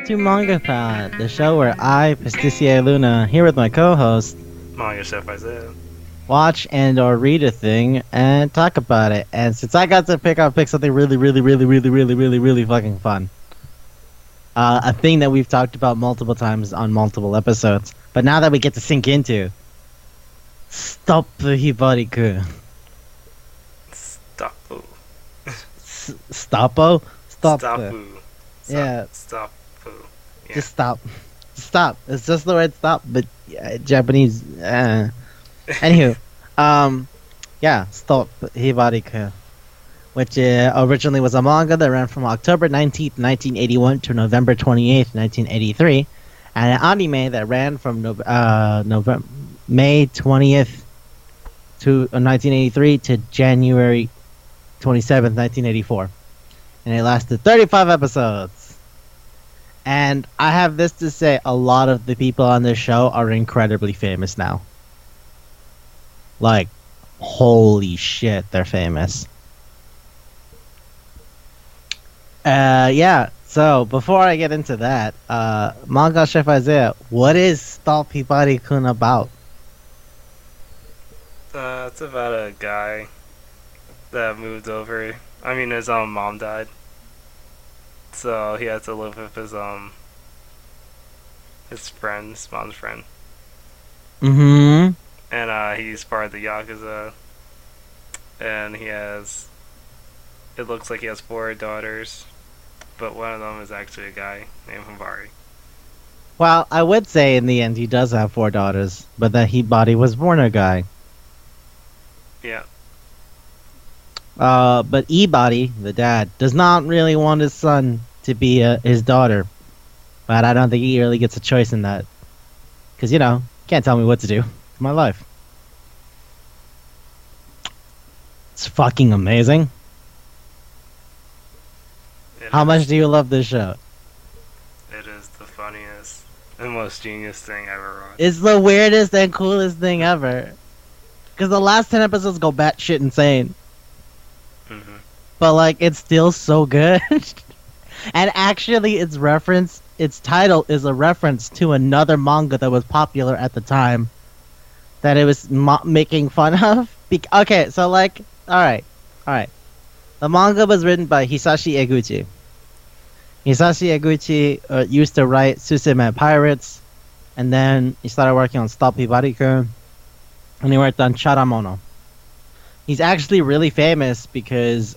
To Manga Palate, the show where I, Pasticia Luna, here with my co-host, Manga Chef Isaiah, watch and or read a thing and talk about it. And since I got to pick, I'll pick something really fucking fun. A thing that we've talked about multiple times on multiple episodes, but now that we get to sink into, stop the Hibari-kun. Stop-o. Stop-o? Stop-o. Yeah. Stop-o. Yeah. Just stop. Stop. It's just the word stop, but Japanese. Anywho, yeah, stop Hibari-kun, which originally was a manga that ran from October 19th, 1981 to November 28th, 1983, and an anime that ran from May 20th to 1983 to January 27th, 1984, and it lasted 35 episodes. And I have this to say, a lot of the people on this show are incredibly famous now. Like, holy shit, they're famous. Yeah, so before I get into that, Manga Chef Isaiah, what is Stop Hibari-kun about? It's about a guy that moved over. I mean, his mom died. So he had to live with his mom's friend. Mm-hmm. And he's part of the Yakuza. And it looks like he has 4 daughters, but one of them is actually a guy named Hibari. Well, I would say in the end he does have 4 daughters, but that Hibari was born a guy. Yeah. But Ibari, the dad, does not really want his son to be his daughter. But I don't think he really gets a choice in that. Because, can't tell me what to do. It's my life. It's fucking amazing. How much do you love this show? It is the funniest and most genius thing ever watched. It's the weirdest and coolest thing ever. Because the last 10 episodes go batshit insane. Mm-hmm. But, it's still so good. And actually, its title is a reference to another manga that was popular at the time that it was making fun of. Okay, so, alright. The manga was written by Hisashi Eguchi. Hisashi Eguchi used to write Suzume Pirates, and then he started working on Stop Hibari-kun, and he worked on Charamono. He's actually really famous because,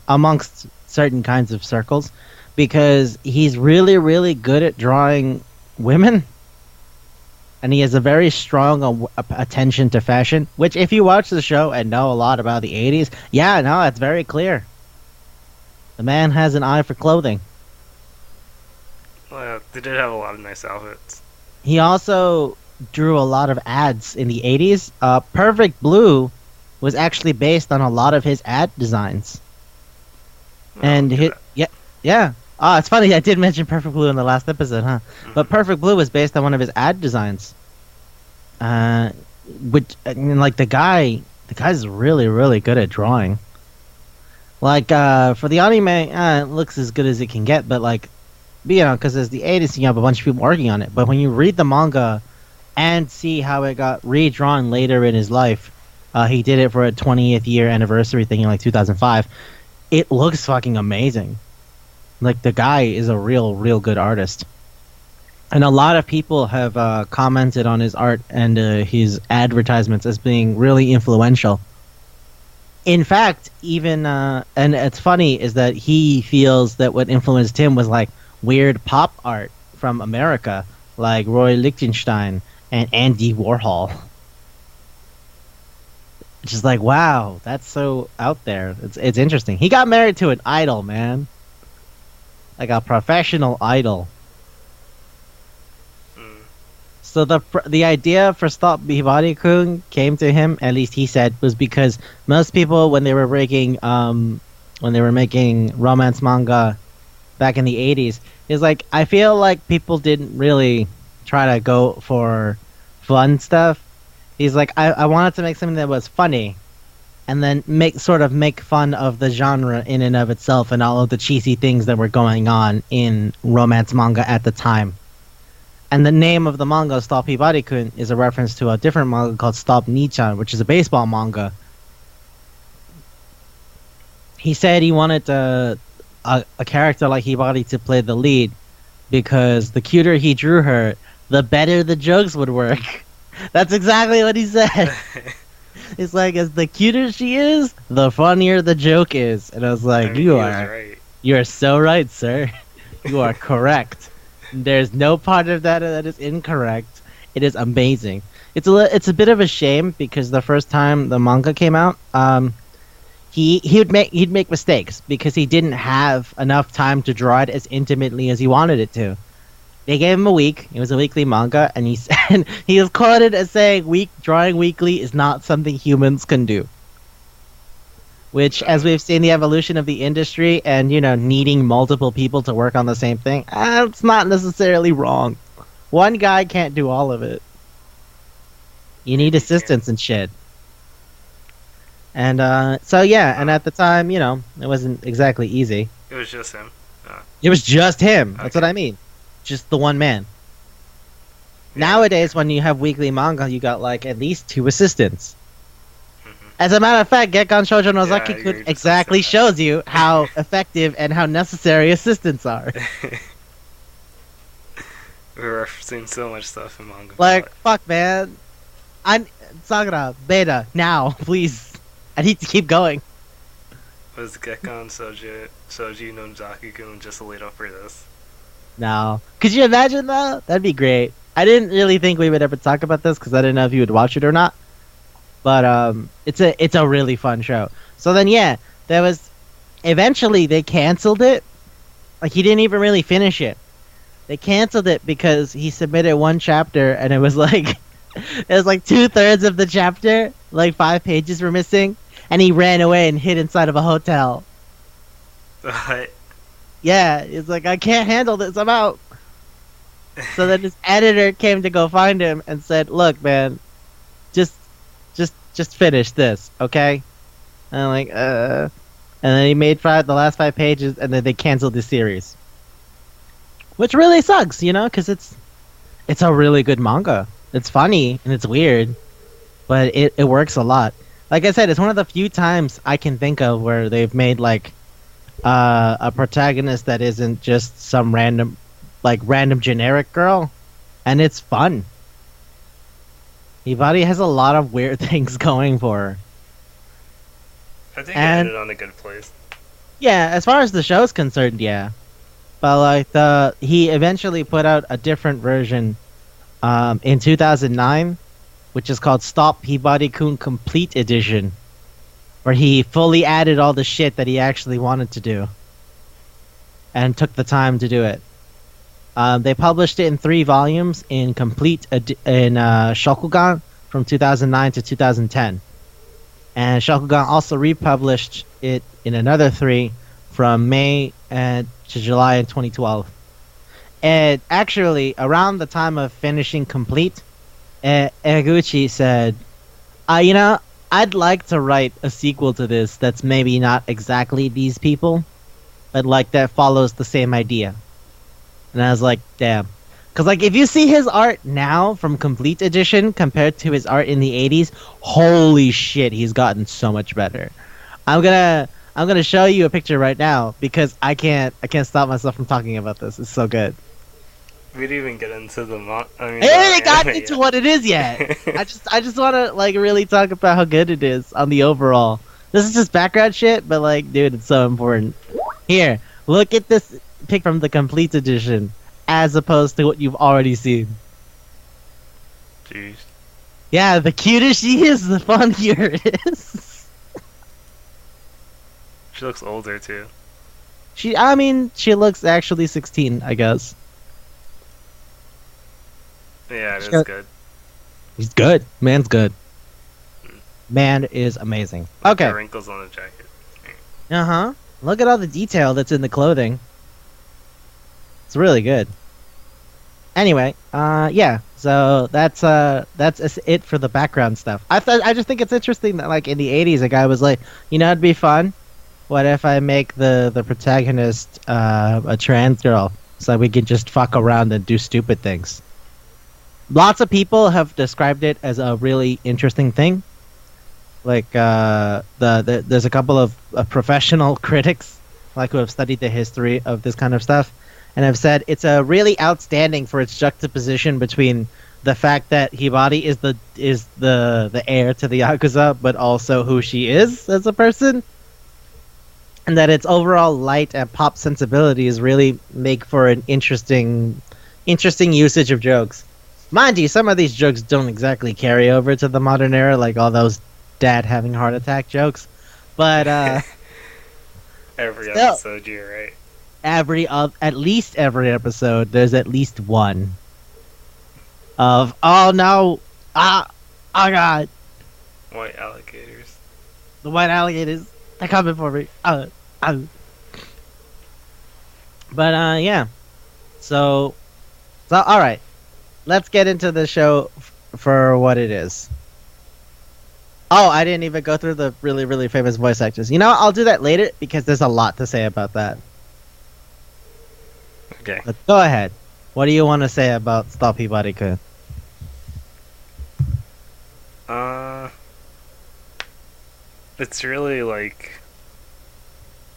amongst certain kinds of circles, because he's really good at drawing women. And he has a very strong attention to fashion, which if you watch the show and know a lot about the 80s, it's very clear. The man has an eye for clothing. Well, they did have a lot of nice outfits. He also drew a lot of ads in the 80s. Perfect Blue was actually based on a lot of his ad designs. Yeah. Oh, it's funny, I did mention Perfect Blue in the last episode, huh? Mm-hmm. But Perfect Blue was based on one of his ad designs. The guy's really good at drawing. For the anime, it looks as good as it can get, but because it's the 80s, you have a bunch of people working on it. But when you read the manga and see how it got redrawn later in his life, he did it for a 20th year anniversary thing in 2005. It looks fucking amazing. The guy is a real good artist. And a lot of people have commented on his art and his advertisements as being really influential. In fact, even and it's funny is that he feels that what influenced him was like weird pop art from America, like Roy Lichtenstein and Andy Warhol. Which is like, wow, that's so out there. It's interesting. He got married to an idol, man, like a professional idol. Mm. So the idea for Stop Hibari-kun came to him, at least he said, was because most people when they were making romance manga back in the 80s, is like I feel like people didn't really try to go for fun stuff. He's like I wanted to make something that was funny and then make fun of the genre in and of itself and all of the cheesy things that were going on in romance manga at the time. And the name of the manga, Stop Hibari-kun, is a reference to a different manga called Stop Nichan, which is a baseball manga. He said he wanted a character like Hibari to play the lead because the cuter he drew her, the better the jokes would work. That's exactly what he said. It's like, as the cuter she is, the funnier the joke is. And I was like, I mean, right. you are so right, sir. You are correct. There's no part of that is incorrect. It is amazing. It's a bit of a shame because the first time the manga came out, he'd make mistakes because he didn't have enough time to draw it as intimately as he wanted it to. They gave him a week. It was a weekly manga, and he said he was quoted as saying, "Drawing weekly is not something humans can do." Which, as we've seen the evolution of the industry and, needing multiple people to work on the same thing, it's not necessarily wrong. One guy can't do all of it. You need assistance and shit. And, and at the time, it wasn't exactly easy. It was just him. It was just him. That's Okay. what I mean. Just the one man. Yeah. Nowadays, when you have weekly manga, you got, like, at least 2 assistants. Mhm. As a matter of fact, Gekkan Shoujo Yeah, Nozaki you're Kun just exactly upset. shows you how effective and how necessary assistants are. We're referencing so much stuff in manga. Like, Palate. fuck, man. Sakura, Beta, now, please. I need to keep going. Was Gekkan Soji no Zaki-kun just a lead up for this? No. Could you imagine, though? That'd be great. I didn't really think we would ever talk about this because I didn't know if you would watch it or not. But it's a really fun show. So then, yeah, there was... Eventually, they canceled it. Like, he didn't even really finish it. They canceled it because he submitted one chapter, and it was like... It was like 2/3 of the chapter. Like, 5 pages were missing. And he ran away and hid inside of a hotel. What? Yeah, it's like, I can't handle this, I'm out. So then his editor came to go find him and said, "Look, man, just finish this, okay?" And I'm like, And then he made the last 5 pages, and then they canceled the series. Which really sucks, because it's a really good manga. It's funny, and it's weird, but it works a lot. Like I said, it's one of the few times I can think of where they've made, like, a protagonist that isn't just some random generic girl, and it's fun. Hibari has a lot of weird things going for her. I think it And- ended on a good place. Yeah, as far as the show's concerned, yeah. But like he eventually put out a different version in 2009, which is called Stop Hibari-kun Complete Edition, where he fully added all the shit that he actually wanted to do and took the time to do it. They published it in 3 volumes in Shokugan from 2009 to 2010. And Shokugan also republished it in another 3 from May to July in 2012. And actually, around the time of finishing Complete, Eguchi said, I'd like to write a sequel to this that's maybe not exactly these people, but like that follows the same idea. And I was like, damn. Because like if you see his art now from Complete Edition compared to his art in the 80s, holy shit, he's gotten so much better. I'm gonna show you a picture right now because I can't stop myself from talking about this. It's so good. We didn't even get into the I haven't gotten anime into yet. what it is yet. I just want to like really talk about how good it is on the overall. This is just background shit, but like, dude, it's so important. Here, look at this pic from the complete edition, as opposed to what you've already seen. Jeez. Yeah, the cuter she is, the funnier it is. She looks older too. I mean, she looks actually 16, I guess. Yeah, it is good. He's good. Man's good. Man is amazing. Okay. The wrinkles on the jacket. Uh-huh. Look at all the detail that's in the clothing. It's really good. Anyway, yeah. So that's it for the background stuff. I just think it's interesting that like in the 80s a guy was like, you know, it'd be fun. What if I make the protagonist a trans girl so we can just fuck around and do stupid things? Lots of people have described it as a really interesting thing. Like there's a couple of professional critics like who have studied the history of this kind of stuff and have said it's a really outstanding for its juxtaposition between the fact that Hibari is the heir to the Yakuza, but also who she is as a person, and that its overall light and pop sensibilities really make for an interesting usage of jokes. Mind you, some of these jokes don't exactly carry over to the modern era, like all those dad having heart attack jokes, but every episode, you're right. At least every episode, there's at least one of oh no, oh god, White alligators. the white alligators, they're coming for me. But yeah, so all right, let's get into the show for what it is. Oh, I didn't even go through the really, really famous voice actors. You know, I'll do that later because there's a lot to say about that. Okay. But go ahead. What do you want to say about Stop Hibari-kun? It's really like,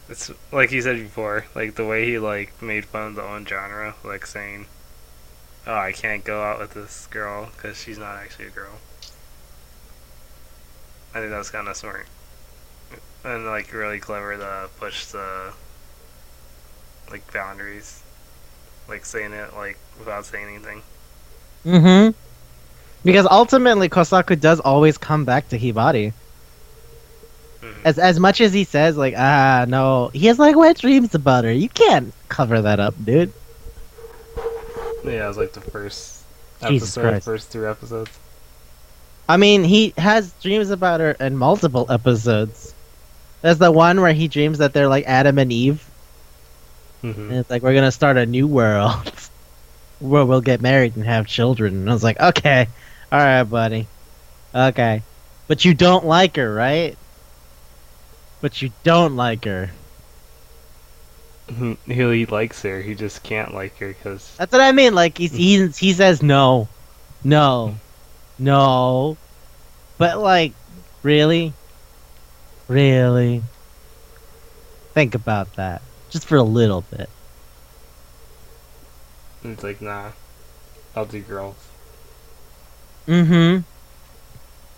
it's like you said before, like the way he like made fun of the own genre, like saying, "Oh, I can't go out with this girl because she's not actually a girl." I think that's kind of smart and like really clever to push the like boundaries, like saying it like without saying anything. Mm-hmm. Because ultimately, Kousaku does always come back to Hibari. Mm-hmm. As much as he says, like, no, he has like wet dreams about her. You can't cover that up, dude. Yeah, it was like the first Jesus episode, Christ. first 2 episodes. I mean, he has dreams about her in multiple episodes. There's the one where he dreams that they're like Adam and Eve. Mm-hmm. And it's like, we're gonna start a new world where we'll get married and have children. And I was like, okay, alright, buddy. Okay. But you don't like her, right? But you don't like her. He likes her, he just can't like her because... That's what I mean. Like, he says no. No. No. But, like, really? Really? Think about that. Just for a little bit. It's like, nah, I'll do girls. Mm-hmm.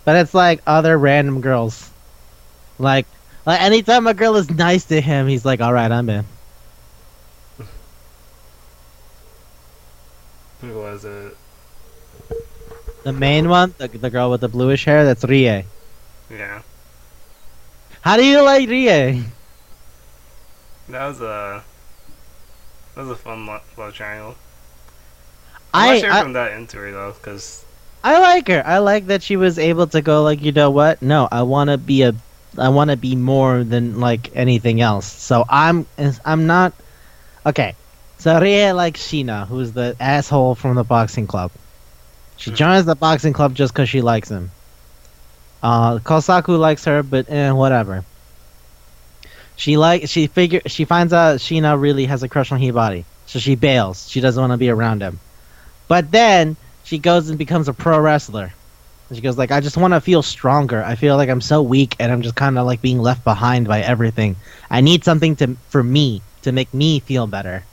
But it's like other random girls. Like anytime a girl is nice to him, he's like, alright, I'm in. Who was it? The main one, the girl with the bluish hair, that's Rie. Yeah. How do you like Rie? That was a fun love triangle. I'm not sure if I'm that into her though, because I like her. I like that she was able to go like, you know what? No, I want to be more than like anything else. So I'm not okay. So Rie likes Sheena, who's the asshole from the boxing club. She joins the boxing club just because she likes him. Kousaku likes her, but whatever. She finds out Sheena really has a crush on Hibari, so she bails. She doesn't want to be around him. But then she goes and becomes a pro wrestler. And she goes like, I just want to feel stronger. I feel like I'm so weak and I'm just kind of like being left behind by everything. I need something for me to make me feel better.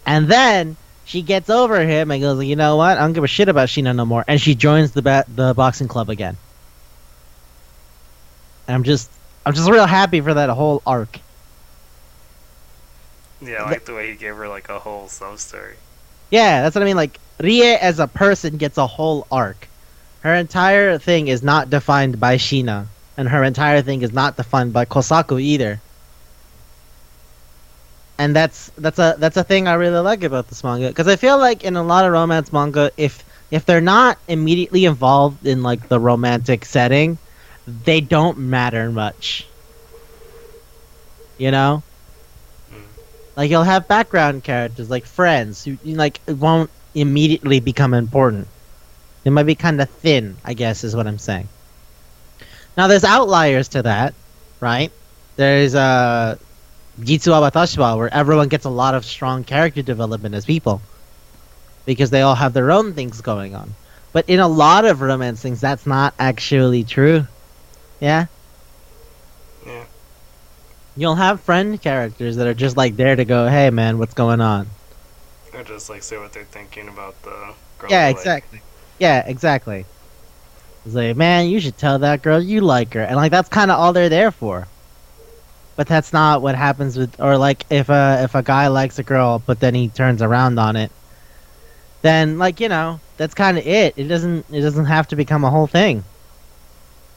And then she gets over him and goes, you know what? I don't give a shit about Sheena no more. And she joins the boxing club again. And I'm just real happy for that whole arc. Yeah, I like the way he gave her like a whole sub story. Yeah, that's what I mean. Like Rie as a person gets a whole arc. Her entire thing is not defined by Shina, and her entire thing is not defined by Kousaku either. And that's a thing I really like about this manga, because I feel like in a lot of romance manga, if they're not immediately involved in like the romantic setting, they don't matter much. You know, Mm. like you'll have background characters like friends who like won't immediately become important. They might be kind of thin, I guess, is what I'm saying. Now there's outliers to that, right? There's Jitsu Awatashiwa, where everyone gets a lot of strong character development as people, because they all have their own things going on. But in a lot of romance things, that's not actually true. Yeah? Yeah. You'll have friend characters that are just like there to go, hey man, what's going on? Or just like say what they're thinking about the girl. Yeah, they exactly. Yeah, exactly. It's like, man, you should tell that girl you like her. And like that's kind of all they're there for. But that's not what happens with, or like if a guy likes a girl but then he turns around on it, then like, you know, that's kind of it. It doesn't have to become a whole thing.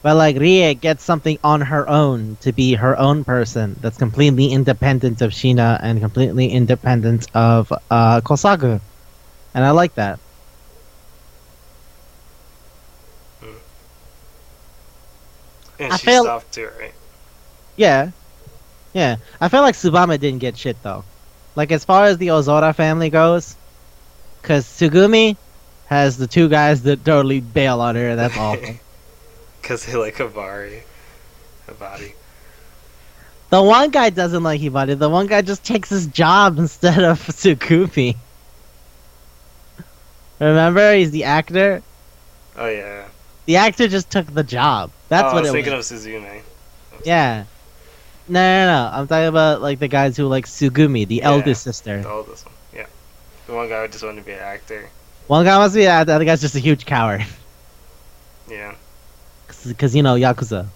But like Rie gets something on her own to be her own person that's completely independent of Shina and completely independent of Kosaku. And I like that. Like. And I she's feel- soft too, right? Yeah. Yeah. I feel like Tsubame didn't get shit though. Like as far as the Ozora family goes, cuz Tsugumi has the two guys that totally bail on her, and that's awful. Because they like Hibari. The one guy doesn't like Hibari. The one guy just takes his job instead of Tsukumi. Remember? He's the actor. Oh yeah. The actor just took the job. That's I what was it thinking was. of Suzume. Yeah. No. I'm talking about like the guys who like Tsugumi, the Yeah. eldest sister. The oldest one. Yeah. The one guy who just wanted to be an actor. One guy must be that. The other guy's just a huge coward. Yeah. Because, you know, Yakuza.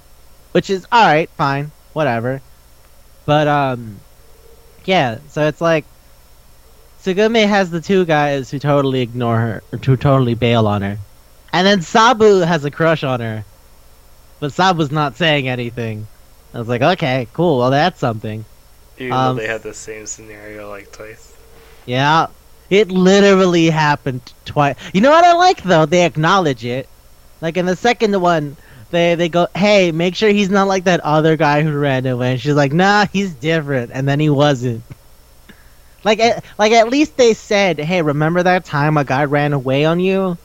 Which is alright, fine, whatever. But, yeah, so it's like, Tsugumi has the two guys who totally ignore her, or who totally bail on her. And then Sabu has a crush on her. But Sabu's not saying anything. I was like, okay, cool, well that's something. Even though they had the same scenario like twice. Yeah, it literally happened twice. You know what I like, though? They acknowledge it. Like in the second one, they go, hey, make sure he's not like that other guy who ran away. And she's like, nah, he's different. And then he wasn't. Like at least they said, hey, remember that time a guy ran away on you?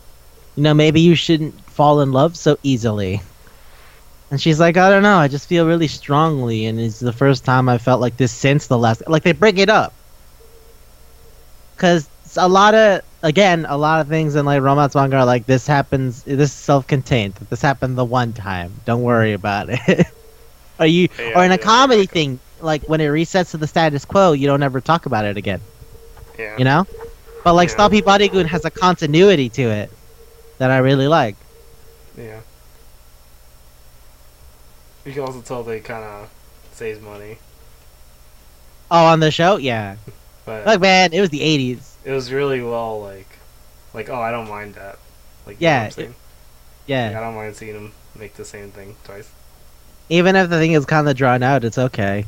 You know, maybe you shouldn't fall in love so easily. And she's like, I don't know, I just feel really strongly, and it's the first time I felt like this since the last... Like, they bring it up. Because a lot of things in, like, romance manga are like, this happens, this is self-contained. This happened the one time. Don't worry about it. Or in a comedy thing, like, when it resets to the status quo, you don't ever talk about it again. Yeah. You know? But, like, Yeah. Stop Hibari-kun has a continuity to it that I really like. Yeah. You can also tell they kind of saves money, Oh, on the show? Yeah. but Look, man, it was the 80s. it was really well like oh, I don't mind that. Like, you Yeah, know what I'm saying? Yeah. Like, I don't mind seeing them make the same thing twice. Even if the thing is kind of drawn out, it's okay.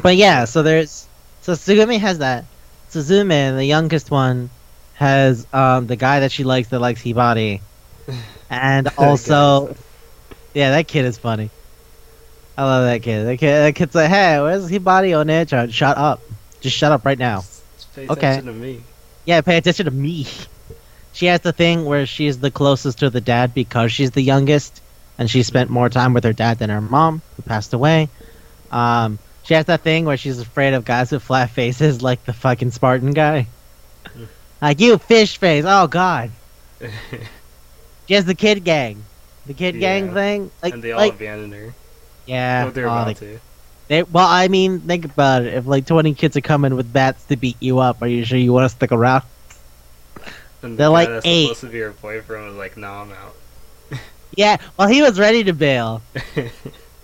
But yeah, so Tsugumi has that. Suzume, the youngest one, has the guy that she likes that likes Hibari. And also, yeah, that kid is funny. I love that kid. That kid's like, hey, where's Hibari on edge? Shut up. Just shut up right now. Just pay Okay. attention to me. Yeah, pay attention to me. She has the thing where she's the closest to the dad because she's the youngest, and she spent more time with her dad than her mom, who passed away. She has that thing where she's afraid of guys with flat faces, like the fucking Spartan guy. Like, you fish face, oh god. She has the kid gang. The kid gang Yeah. thing. Like, And they all like, abandoned her. yeah. Well, they're oh, about they- to. well, I mean, think about it. If like 20 kids are coming with bats to beat you up, are you sure you want to stick around? And They're the guy like that's 8. supposed to be her boyfriend was like, no, I'm out. Yeah, well, he was ready to bail.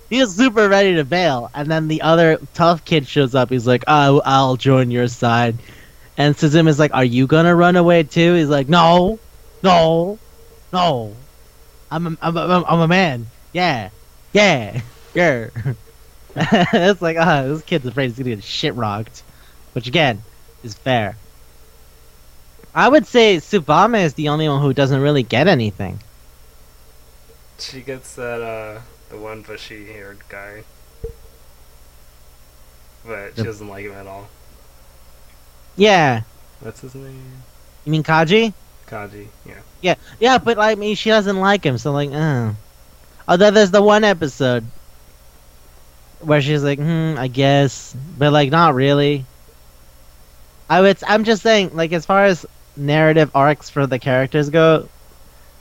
He was super ready to bail, and then the other tough kid shows up. He's like, "Oh, I'll join your side." And Suzumi's like, "Are you gonna run away too?" He's like, "No, no, no. I'm a man. Yeah, yeah, yeah." It's like, this kid's afraid he's gonna get shit rocked, which again is fair. I would say Tsubame is the only one who doesn't really get anything. She gets that the one bushy haired guy, but she The- doesn't like him at all. yeah, What's his name? you mean Kaji? Kaji. Yeah. Yeah, yeah, but I mean, she doesn't like him, so like, Although there's the one episode where she's like, I guess, but like, not really. I'm just saying, like, as far as narrative arcs for the characters go,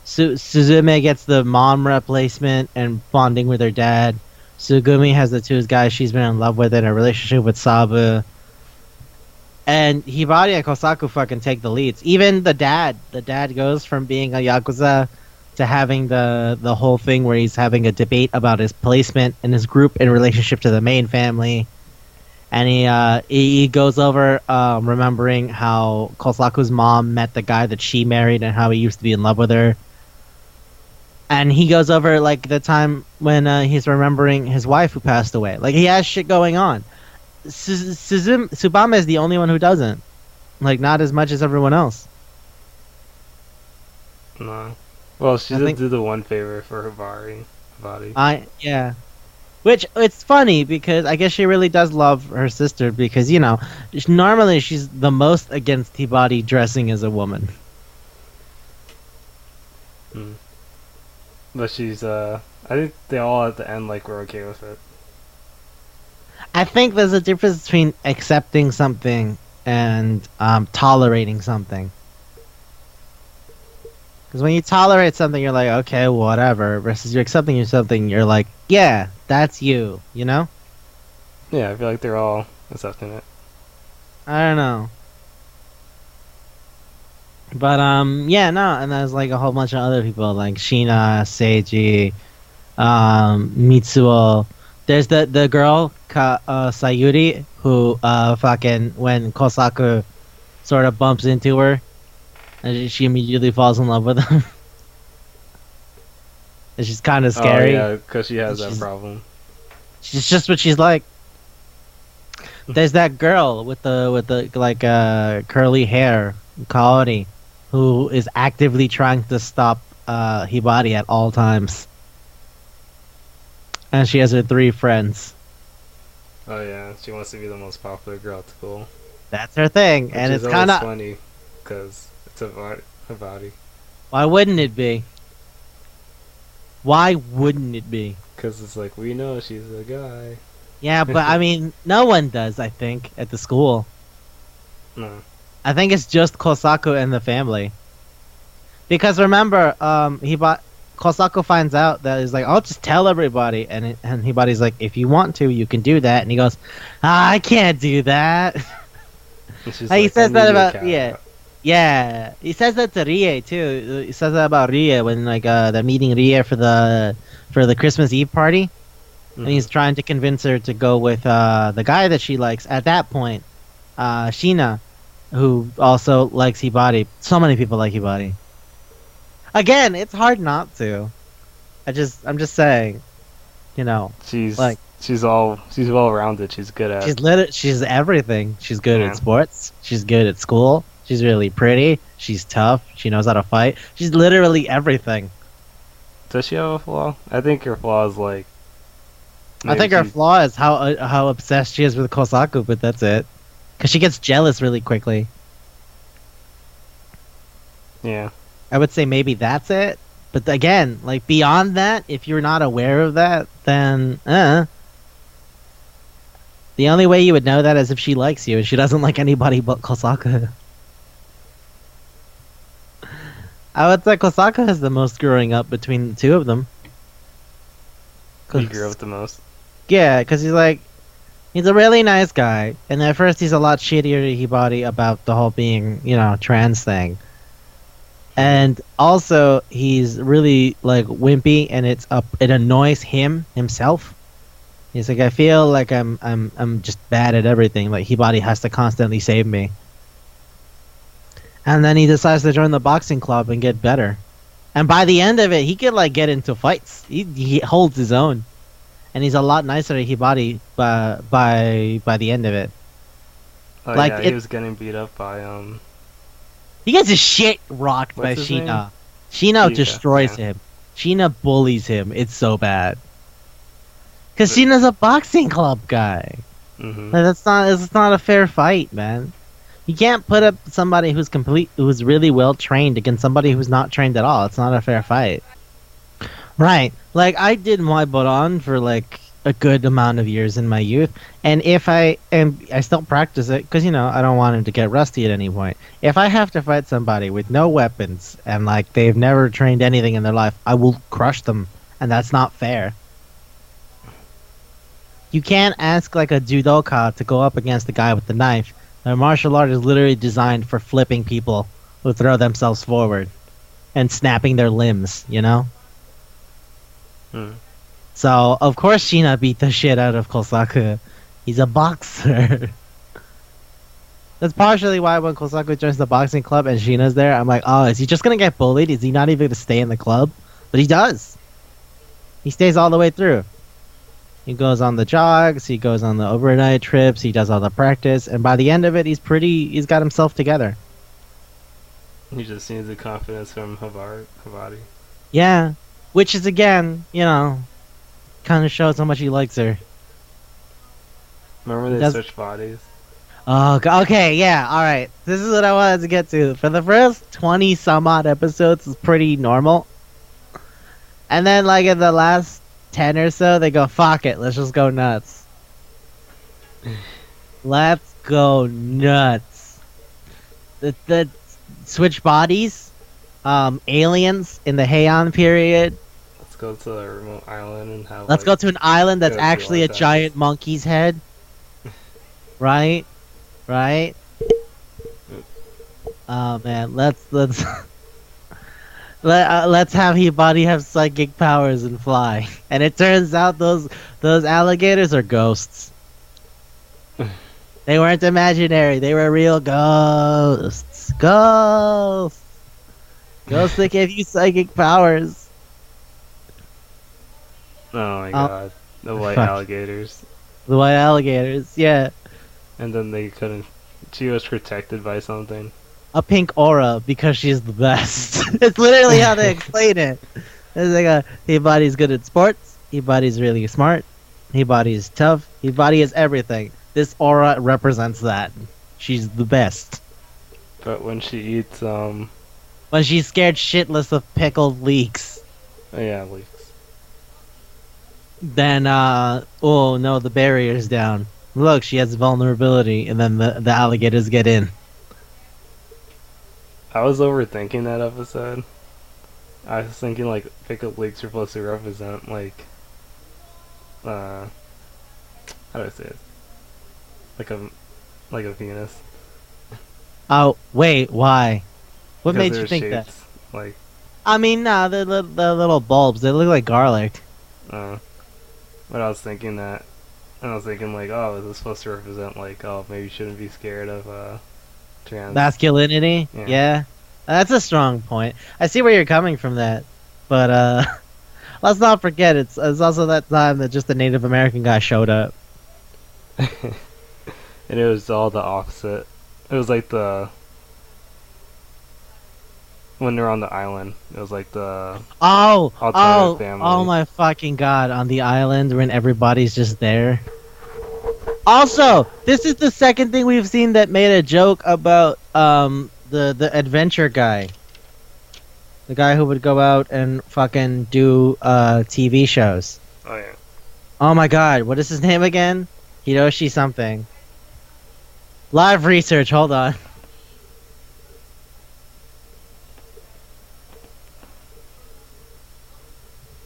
Suzume gets the mom replacement and bonding with her dad. Sugumi has the two guys she's been in love with in a relationship with Sabu. And Hibari and Kousaku fucking take the leads. Even the dad goes from being a Yakuza to having the whole thing where he's having a debate about his placement in his group in relationship to the main family. And he goes over remembering how Kousaku's mom met the guy that she married and how he used to be in love with her. And he goes over like the time when he's remembering his wife who passed away. Like he has shit going on. Tsubame is the only one who doesn't. Like not as much as everyone else. No. Well, she I did think do the one favor for Hibari. Hibari. yeah. Which it's funny because I guess she really does love her sister because normally she's the most against Hibari dressing as a woman. Hmm. But she's I think they all at the end like were okay with it. I think there's a difference between accepting something and tolerating something. Because when you tolerate something, you're like, okay, whatever. Versus you're accepting something, you're like, yeah, that's you. You know? Yeah, I feel like they're all accepting it. I don't know. But yeah, no, and there's like a whole bunch of other people like Sheena, Seiji, Mitsuo. There's the girl Sayuri who fucking when Kosaku sort of bumps into her, and she immediately falls in love with him. And she's kind of scary. Oh yeah, because she has that She's- problem. She's just what she's like. There's that girl with the like curly hair, Kaori, who is actively trying to stop Hibari at all times. And she has her 3 friends. Oh yeah, she wants to be the most popular girl at school. That's her thing, Which and is it's kind always of funny because it's a body. why wouldn't it be? Why wouldn't it be? Because it's like we know she's a guy. Yeah, but I mean, no one does. I think at the school. No. I think it's just Kosaku and the family. Because remember, Kosaku finds out that he's like, I'll just tell everybody, and Hibari's like, if you want to, you can do that, and he goes, I can't do that. And she's Like, he like, says "I that need your about cat." yeah. He says that to Rie too. He says that about Rie when like they're meeting Rie for the Christmas Eve party, and he's trying to convince her to go with the guy that she likes. At that point, Sheena, who also likes Hibari. So many people like Hibari. Again, it's hard not to. I'm just saying, She's like she's well rounded. She's good at. she's everything. She's good Yeah. at sports. She's good at school. She's really pretty. She's tough. She knows how to fight. She's literally everything. Does she have a flaw? I think her flaw is like. I think her flaw is how obsessed she is with Kosaku, but that's it. Cause she gets jealous really quickly. Yeah. I would say maybe that's it. But again, like beyond that, if you're not aware of that, then the only way you would know that is if she likes you, and she doesn't like anybody but Kosaku. I would say Kosaku has the most growing up between the two of them. He grew up the most. Yeah, because he's a really nice guy, and at first he's a lot shittier to Hibari about the whole being, trans thing. And also, he's really like wimpy, and it annoys himself. He's like, I feel like I'm just bad at everything. Like Hibari has to constantly save me. And then he decides to join the boxing club and get better. And by the end of it, he could like get into fights. He holds his own, and he's a lot nicer to Hibari by the end of it. Oh Like yeah, he was getting beat up by he gets his shit rocked by what's his name? Sheena. Sheena Yuka, destroys yeah. him. Sheena bullies him. It's so bad. Cause Sheena's a boxing club guy. Mhm. Like, it's not a fair fight, man. You can't put up somebody who's really well trained against somebody who's not trained at all. It's not a fair fight. Right. Like I did my butt on for like a good amount of years in my youth, and I still practice it because I don't want him to get rusty at any point. If I have to fight somebody with no weapons and like they've never trained anything in their life, I will crush them, and that's not fair. You can't ask like a judoka to go up against the guy with the knife. The martial art is literally designed for flipping people who throw themselves forward and snapping their limbs, you know? Mm. So, of course Sheena beat the shit out of Kousaku. He's a boxer. That's partially why when Kousaku joins the boxing club and Sheena's there, I'm like, oh, is he just gonna get bullied? Is he not even gonna stay in the club? But he does. He stays all the way through. He goes on the jogs, he goes on the overnight trips, he does all the practice, and by the end of it, he's got himself together. He just needs the confidence from Hibari. Yeah. Which is, again, kind of shows how much he likes her. Remember they switched bodies? Oh, okay, yeah, alright. This is what I wanted to get to. For the first 20 some odd episodes, it's pretty normal. And then, like, in the last 10 or so, they go, fuck it, let's just go nuts. Let's go nuts. The switch bodies, aliens in the Heian period. Let's go to a remote island and have. Let's go to an island that's go actually a through our giant monkey's head. Right? Right? Oh man, let's let's have Hibari have psychic powers and fly. And it turns out those alligators are ghosts. They weren't imaginary. They were real ghosts. Ghosts. Ghosts that give you psychic powers. Oh my god, the white fuck. alligators. The white alligators, yeah. And then they couldn't. She was protected by something. A pink aura because she's the best. It's literally how they explain it. It's like Hibari's good at sports. Hibari's really smart. Hibari's tough. Hibari is everything. This aura represents that. She's the best. But when she eats, When she's scared shitless of pickled leeks, oh yeah, leaks. then oh no, the barrier's down. Look, she has vulnerability, and then the alligators get in. I was overthinking that episode. I was thinking like pickled leeks are supposed to represent like, how do I say it? Like a Venus. Oh wait, why? What Because made you think that? shapes, like, I mean, nah, the little bulbs. They look like garlic. but I was thinking that, and I was thinking like, oh, is this supposed to represent like, oh, maybe you shouldn't be scared of trans. Masculinity? Yeah. Yeah. That's a strong point. I see where you're coming from that. But let's not forget it's also that time that just a Native American guy showed up. And it was all the opposite. It was like when they're on the island. It was like the alternative family. Oh my fucking god, on the island when everybody's just there. Also, this is the second thing we've seen that made a joke about the adventure guy. The guy who would go out and fucking do TV shows. Oh yeah. Oh my god, what is his name again? Hiroshi something. Live research, hold on.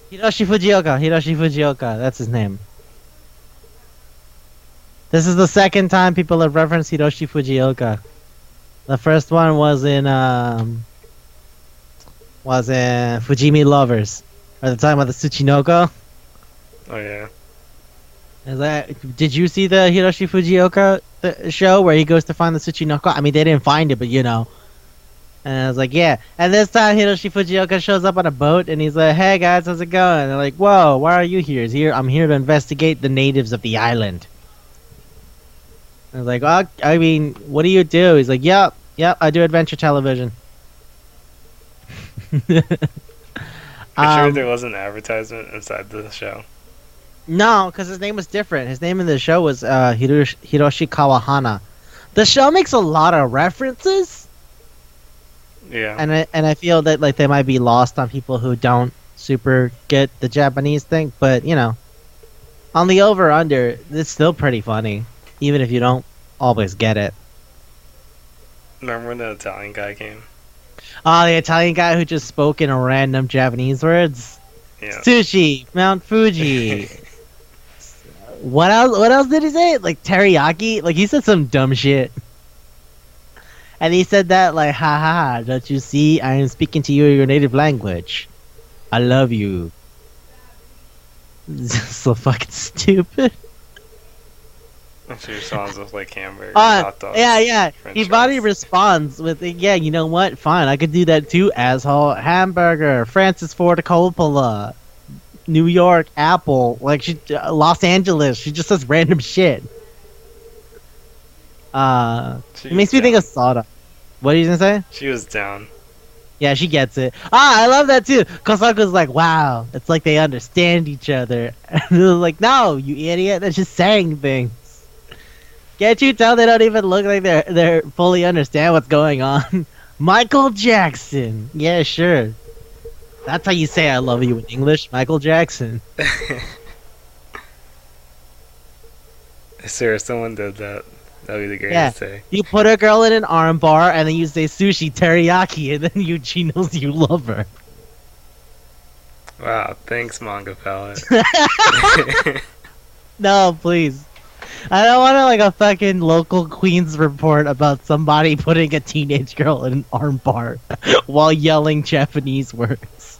Hiroshi Fujioka, that's his name. This is the second time people have referenced Hiroshi Fujioka. The first one was in was in Fujimi Lovers. Are they talking about the Tsuchinoko? Oh yeah. Did you see the Hiroshi Fujioka show where he goes to find the Tsuchinoko? I mean, they didn't find it, but you know. And I was like, yeah. And this time Hiroshi Fujioka shows up on a boat and he's like, hey guys, how's it going? And they're like, whoa, why are you here? I'm here to investigate the natives of the island. I was like, oh, I mean, what do you do? He's like, yep, I do adventure television. I'm sure there was an advertisement inside the show. No, because his name was different. His name in the show was Hiroshi Kawahana. The show makes a lot of references. Yeah. And I feel that like they might be lost on people who don't super get the Japanese thing, but you know, on the over under, it's still pretty funny, even if you don't always get it. Remember when the Italian guy came? Oh, the Italian guy who just spoke in a random Japanese words. Yeah. Sushi, Mount Fuji. What else? What else did he say? Like teriyaki? Like he said some dumb shit. And he said that like, haha, don't you see? I am speaking to you in your native language. I love you. So fucking stupid. I'm sure songs with like hamburgers, hot dogs. Yeah. French Hibari fries. responds with, yeah, you know what? Fine, I could do that too, asshole. Hamburger, Francis Ford Coppola, New York, Apple, like Los Angeles. She just says random shit. It makes me think of Soda. What are you gonna say? She was down. Yeah, she gets it. I love that too. Kousaku's like, wow, it's like they understand each other. And they're like, no, you idiot, they're just saying things. Can't you tell they don't even look like they're fully understand what's going on? Michael Jackson. Yeah, sure. That's how you say I love you in English, Michael Jackson. Sir, if someone did that, that'd be the greatest day. You put a girl in an arm bar and then you say sushi teriyaki and then she knows you love her. Wow, thanks, Manga Palate. No, please. I don't want like a fucking local Queens report about somebody putting a teenage girl in an arm bar while yelling Japanese words.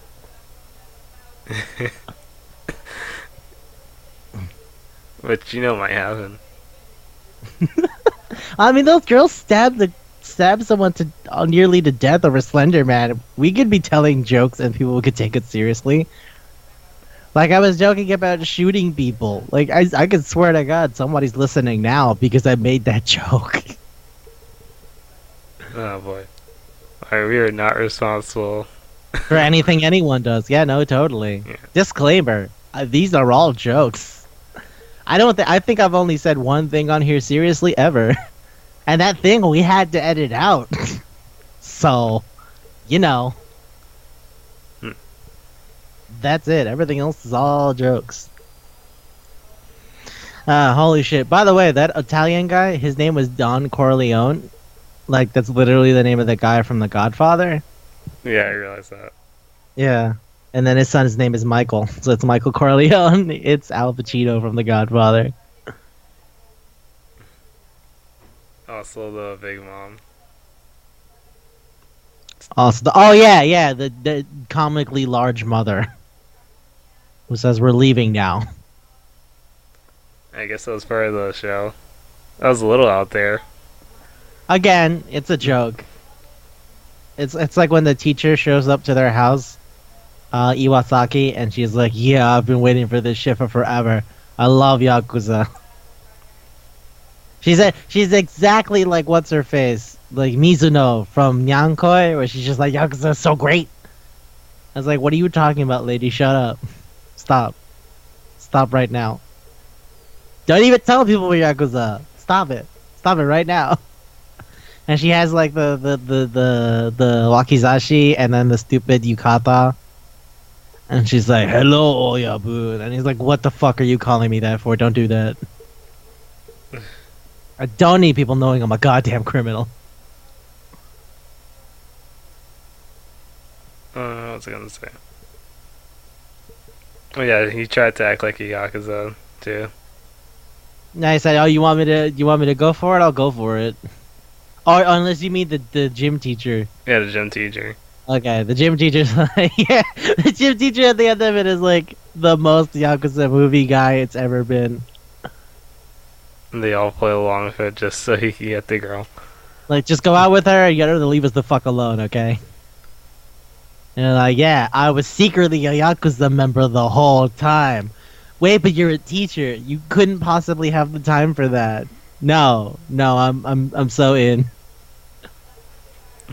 Which you know might happen. I mean, those girls stab someone to nearly to death over Slender Man. We could be telling jokes and people could take it seriously. Like I was joking about shooting people. Like I could swear to God somebody's listening now because I made that joke. Oh boy. Alright, we are not responsible For anything anyone does. Yeah, no, totally. Yeah. Disclaimer: these are all jokes. I think I've only said one thing on here seriously ever, and that thing we had to edit out. So, you know. That's it. Everything else is all jokes. Holy shit. By the way, that Italian guy, his name was Don Corleone. Like, that's literally the name of the guy from The Godfather. Yeah, I realized that. Yeah. And then his son's name is Michael. So it's Michael Corleone. It's Al Pacino from The Godfather. Also the Big Mom. Also, the comically large mother. Who says we're leaving now. I guess that was part of the show. That was a little out there. Again, it's a joke. It's like when the teacher shows up to their house, Iwasaki, and she's like, yeah, I've been waiting for this shit for forever. I love Yakuza. She's exactly like what's her face? Like Mizuno from Nyankoi, where she's just like, Yakuza is so great. I was like, what are you talking about, lady? Shut up. Stop. Stop right now. Don't even tell people we're Yakuza. Stop it. Stop it right now. And she has like the wakizashi and then the stupid yukata. And she's like, hello, Oyabun. And he's like, what the fuck are you calling me that for? Don't do that. I don't need people knowing I'm a goddamn criminal. What was I gonna say? Oh yeah, he tried to act like a Yakuza too. And I said, oh, you want me to go for it? I'll go for it. Or unless you mean the gym teacher. Yeah, the gym teacher. Okay, the gym teacher's like, yeah, the gym teacher at the end of it is like the most Yakuza movie guy it's ever been. And they all play along with it just so he can get the girl. Like, just go out with her, you gotta leave us the fuck alone, okay? And they're like, yeah, I was secretly a Yakuza member the whole time. Wait, but you're a teacher. You couldn't possibly have the time for that. No, I'm so in.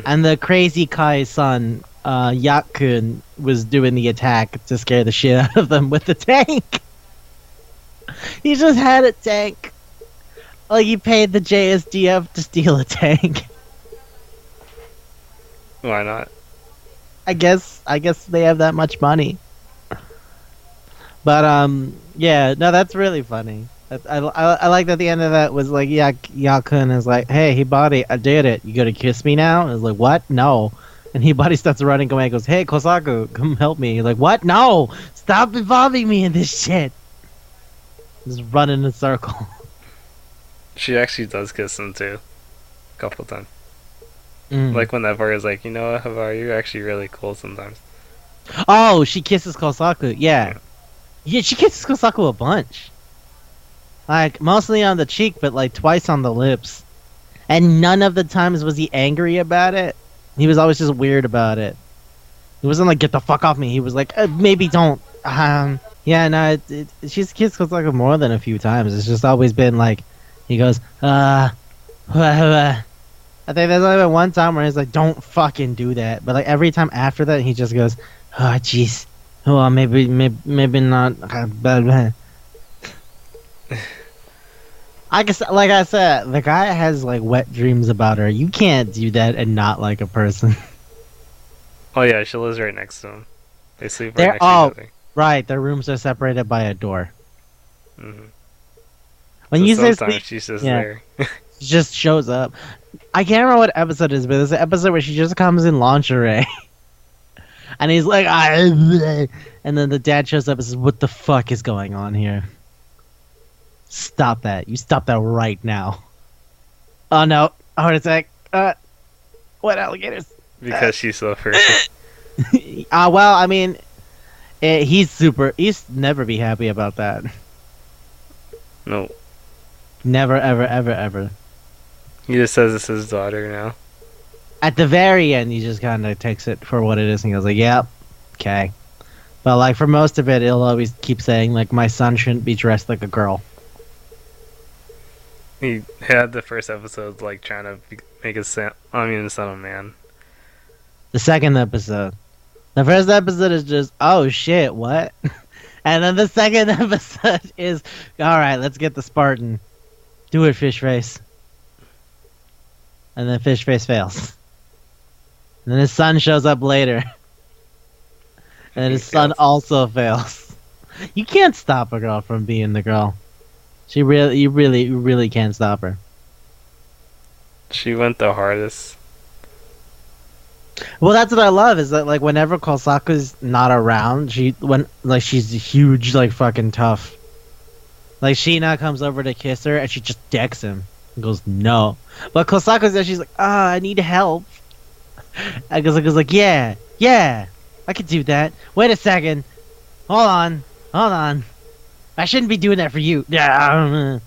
And the crazy Kai's son, Yakun, was doing the attack to scare the shit out of them with the tank. He just had a tank. Like, he paid the JSDF to steal a tank. Why not? I guess they have that much money. But yeah, no, that's really funny. I like that the end of that was like, Yakun is like, hey, Hibari, I did it. You gonna kiss me now? I was like, what? No. And Hibari starts running away and goes, hey, Kousaku, come help me. He's like, what? No! Stop involving me in this shit! Just run in a circle. She actually does kiss him too. A couple times. Mm. Like when that part is like, you know what, Hibari, you're actually really cool sometimes. Oh, she kisses Kousaku. Yeah. Yeah, she kisses Kousaku a bunch. Like, mostly on the cheek, but like twice on the lips. And none of the times was he angry about it. He was always just weird about it. He wasn't like, get the fuck off me. He was like, maybe don't. Yeah, no, she's kissed Kousaku more than a few times. It's just always been like, he goes, I think there's only been one time where he's like, don't fucking do that. But like every time after that, he just goes, oh, jeez. Oh, maybe not. I guess, like I said, the guy has like wet dreams about her. You can't do that and not like a person. Oh yeah, she lives right next to him. They sleep right They're next to each other. right. Their rooms are separated by a door. Mm-hmm. When So you say sometimes sleep, she's just yeah. there. she just shows up. I can't remember what episode it is, but there's an episode where she just comes in lingerie. And he's like, and then the dad shows up and says, what the fuck is going on here? Stop that. You stop that right now. Oh no. Heart attack. What alligators? Because she's so pretty. Well, I mean, he's never be happy about that. No. Never, ever, ever, ever. He just says it's his daughter now. At the very end, he just kind of takes it for what it is and he goes like, yep, okay. But like for most of it, he'll always keep saying like, my son shouldn't be dressed like a girl. He had the first episode like trying to make his son a man. The second episode. The first episode is just, oh shit, what? And then the second episode is, alright, let's get the Spartan. Do it, fish face. And then fish face fails. And then his son shows up later. And his son also fails. You can't stop a girl from being the girl. You really can't stop her. She went the hardest. Well, that's what I love is that like whenever Kousaku's not around, she's huge, like fucking tough. Like Sheena comes over to kiss her and she just decks him and goes no. But Kousaku's there, she's like, I need help. And Kousaku's like, yeah, I could do that. Wait a second, hold on. I shouldn't be doing that for you. Yeah.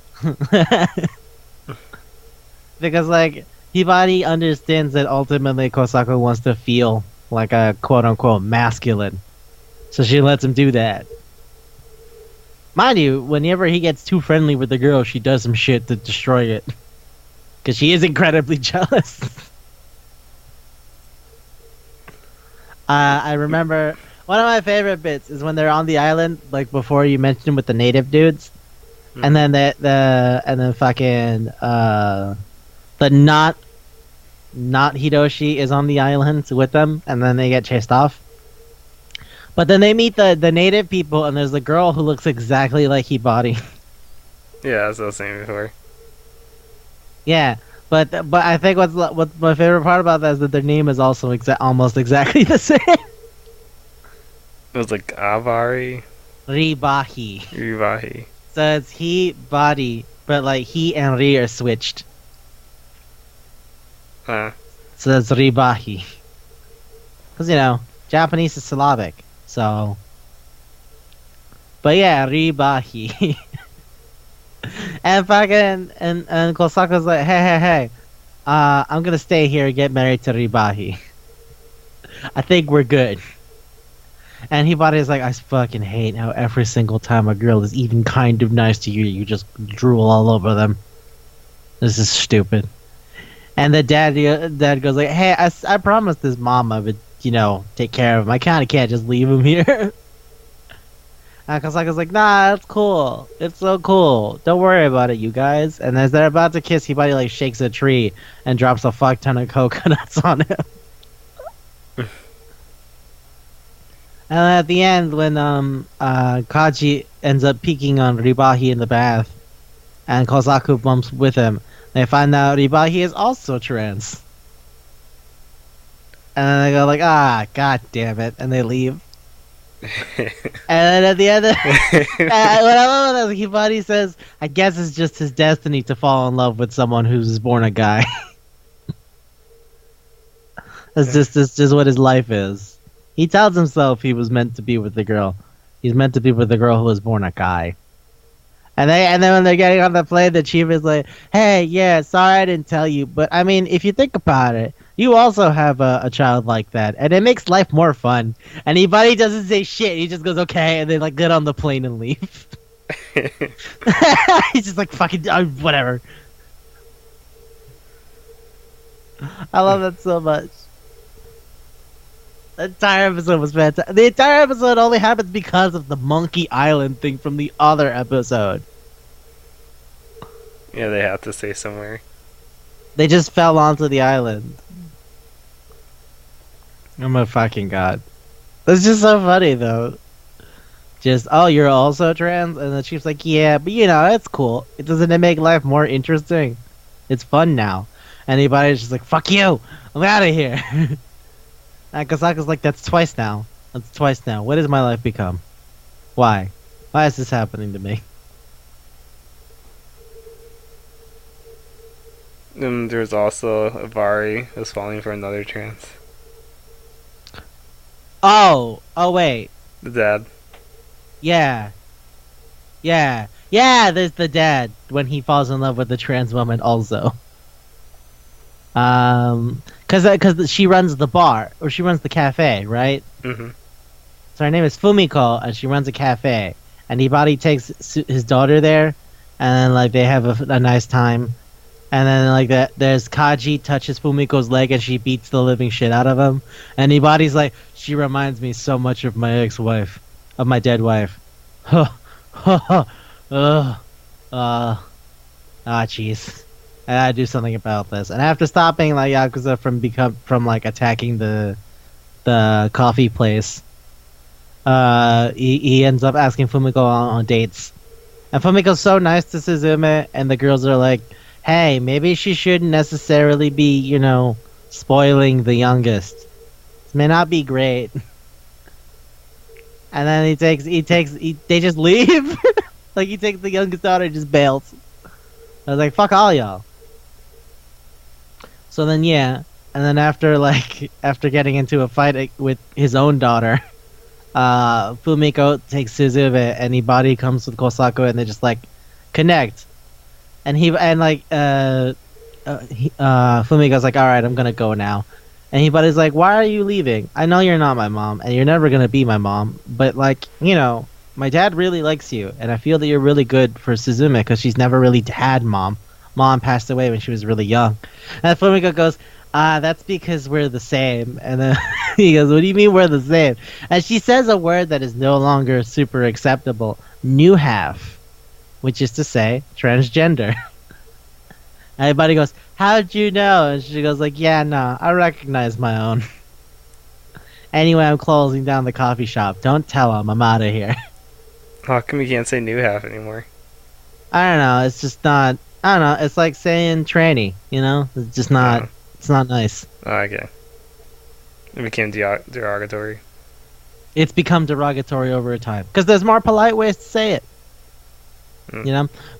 Because like Hibari understands that ultimately Kousaku wants to feel like a quote-unquote masculine. So she lets him do that. Mind you, whenever he gets too friendly with the girl, she does some shit to destroy it. Because she is incredibly jealous. I remember one of my favorite bits is when they're on the island, like before you mentioned with the native dudes. And then the not Hiroshi is on the island with them, and then they get chased off. But then they meet the native people, and there's a girl who looks exactly like Hibari. Yeah, as I was saying before. Yeah, but I think what's my favorite part about that is that their name is also almost exactly the same. It was like Avari. Ribahi. So it's Hibari, but like he and Ri are switched. Huh. So that's Ribahi. Because, Japanese is syllabic. So. But yeah, Ribahi. And fucking, and Kosaku's like, hey. I'm gonna stay here and get married to Ribahi. I think we're good. And Hibari's like, I fucking hate how every single time a girl is even kind of nice to you, you just drool all over them. This is stupid. And the dad goes like, hey, I promised this mom I would, take care of him. I kind of can't just leave him here. And Kosaku's like, nah, that's cool. It's so cool. Don't worry about it, you guys. And as they're about to kiss, Hibari like shakes a tree and drops a fuck ton of coconuts on him. And at the end, when Kaji ends up peeking on Ribahi in the bath, and Kosaku bumps with him, they find out Ribahi is also trans. And then they go like, god damn it, and they leave. And then at the end, what I love is Hibari says, I guess it's just his destiny to fall in love with someone who's born a guy. That's just what his life is. He tells himself he was meant to be with the girl. He's meant to be with the girl who was born a guy. And then when they're getting on the plane, the chief is like, hey, yeah, sorry I didn't tell you. But, I mean, if you think about it, you also have a child like that. And it makes life more fun. And Hibari doesn't say shit. He just goes, okay, and they, like, get on the plane and leave. He's just like, fucking, whatever. I love that so much. The entire episode was fantastic. The entire episode only happens because of the Monkey Island thing from the other episode. Yeah, they have to stay somewhere. They just fell onto the island. Oh my fucking god. That's just so funny though. Just, oh, you're also trans? And the chief's like, yeah, but it's cool. Doesn't it make life more interesting? It's fun now. And anybody's just like, fuck you! I'm out of here! And Kosaku's like, that's twice now. That's twice now. What has my life become? Why? Why is this happening to me? And there's also Ivari who's falling for another trans. Oh wait. The dad. Yeah, there's the dad when he falls in love with the trans woman also. Cause she runs the bar, or she runs the cafe, right? Mm-hmm. So her name is Fumiko, and she runs a cafe. And Hibari takes his daughter there, and then, like, they have a nice time. And then, like, there's Kaji touches Fumiko's leg, and she beats the living shit out of him. And Hibari's like, she reminds me so much of my ex-wife, of my dead wife. Jeez. I gotta do something about this. And after stopping like Yakuza from like attacking the coffee place, he ends up asking Fumiko on dates. And Fumiko's so nice to Suzume, and the girls are like, hey, maybe she shouldn't necessarily be, spoiling the youngest. This may not be great. And then they just leave. Like, he takes the youngest daughter and just bails. I was like, fuck all y'all. So then, yeah, and then after getting into a fight with his own daughter, Fumiko takes Suzume, and Hibari comes with Kousaku, and they just like connect. And Fumiko's like, all right, I'm gonna go now. And Hibari's like, why are you leaving? I know you're not my mom, and you're never gonna be my mom, but my dad really likes you, and I feel that you're really good for Suzume because she's never really had mom. Mom passed away when she was really young. And Fumiko goes, that's because we're the same. And then he goes, what do you mean we're the same? And she says a word that is no longer super acceptable. New half. Which is to say, transgender. And everybody goes, how'd you know? And she goes like, yeah, no, I recognize my own. Anyway, I'm closing down the coffee shop. Don't tell him, I'm out of here. How come you can't say new half anymore? I don't know, it's just not... I don't know, it's like saying tranny, It's just not, It's not nice. Oh, okay. It became derogatory. It's become derogatory over time. Because there's more polite ways to say it.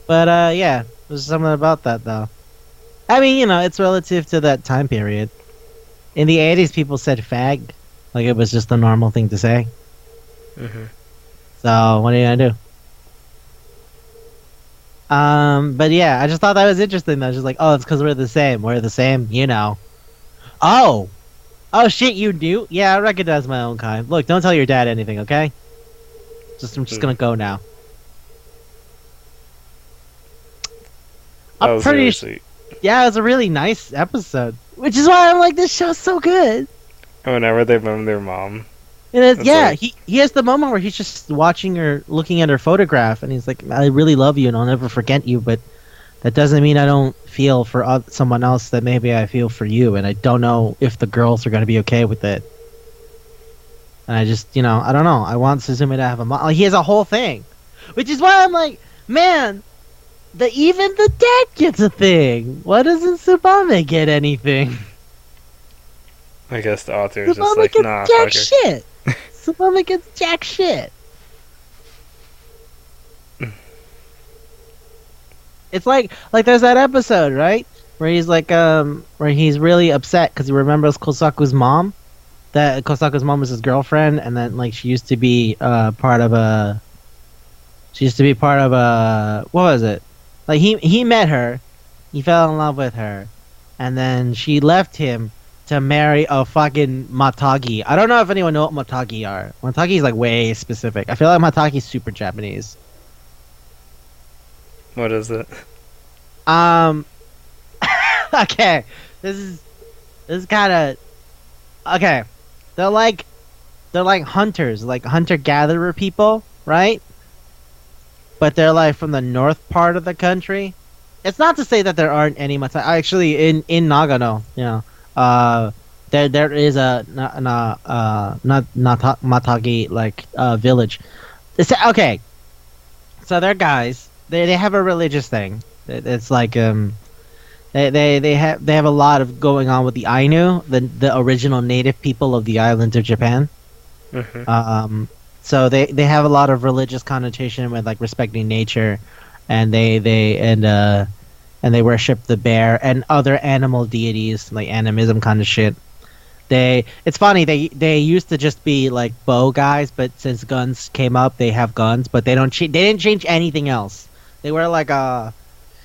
But, yeah, there's something about that, though. I mean, it's relative to that time period. In the 80s, people said fag. Like it was just a normal thing to say. Mm-hmm. So what are you gonna do? But yeah, I just thought that was interesting. I was just like, oh, it's because we're the same. We're the same, you know. Oh, oh shit, you do? Yeah, I recognize my own kind. Look, don't tell your dad anything, okay? I'm just gonna go now. That I'm was pretty. really sweet. Yeah, it was a really nice episode, which is why I'm like, this show's so good. Whenever they moan their mom, And it's, it's yeah, like, he has the moment where he's just watching her, looking at her photograph, and he's like, I really love you, and I'll never forget you, but that doesn't mean I don't feel for someone else that maybe I feel for you, and I don't know if the girls are gonna be okay with it. And I just, I don't know. I want Suzume to have a mom. Like, he has a whole thing, which is why I'm like, man, even the dad gets a thing. Why doesn't Tsubame get anything? I guess the author is just Tsubame like, gets nah, jack fucker. shit. Tsubame gets jack shit. It's like there's that episode, right? Where he's like where he's really upset because he remembers Kosaku's mom. That Kosaku's mom was his girlfriend, and then like she used to be part of a. She used to be part of a. What was it? Like he met her, he fell in love with her, and then she left him to marry a fucking Matagi. I don't know if anyone know what Matagi are. Matagi is like way specific. I feel like Matagi's super Japanese. What is it? Um. Okay. This is kind of okay. They're like hunters, like hunter gatherer people, right? But they're like from the north part of the country. It's not to say that there aren't any Matagi. Actually, in Nagano, there is a not Matagi like village. Okay, so they're guys. They have a religious thing. It's like they have a lot of going on with the Ainu, the original native people of the island of Japan. Mm-hmm. So they have a lot of religious connotation with like respecting nature, and they worship the bear and other animal deities like animism kind of shit. It's funny, they used to just be like bow guys, but since guns came up, they have guns, but they didn't change anything else. They wear like a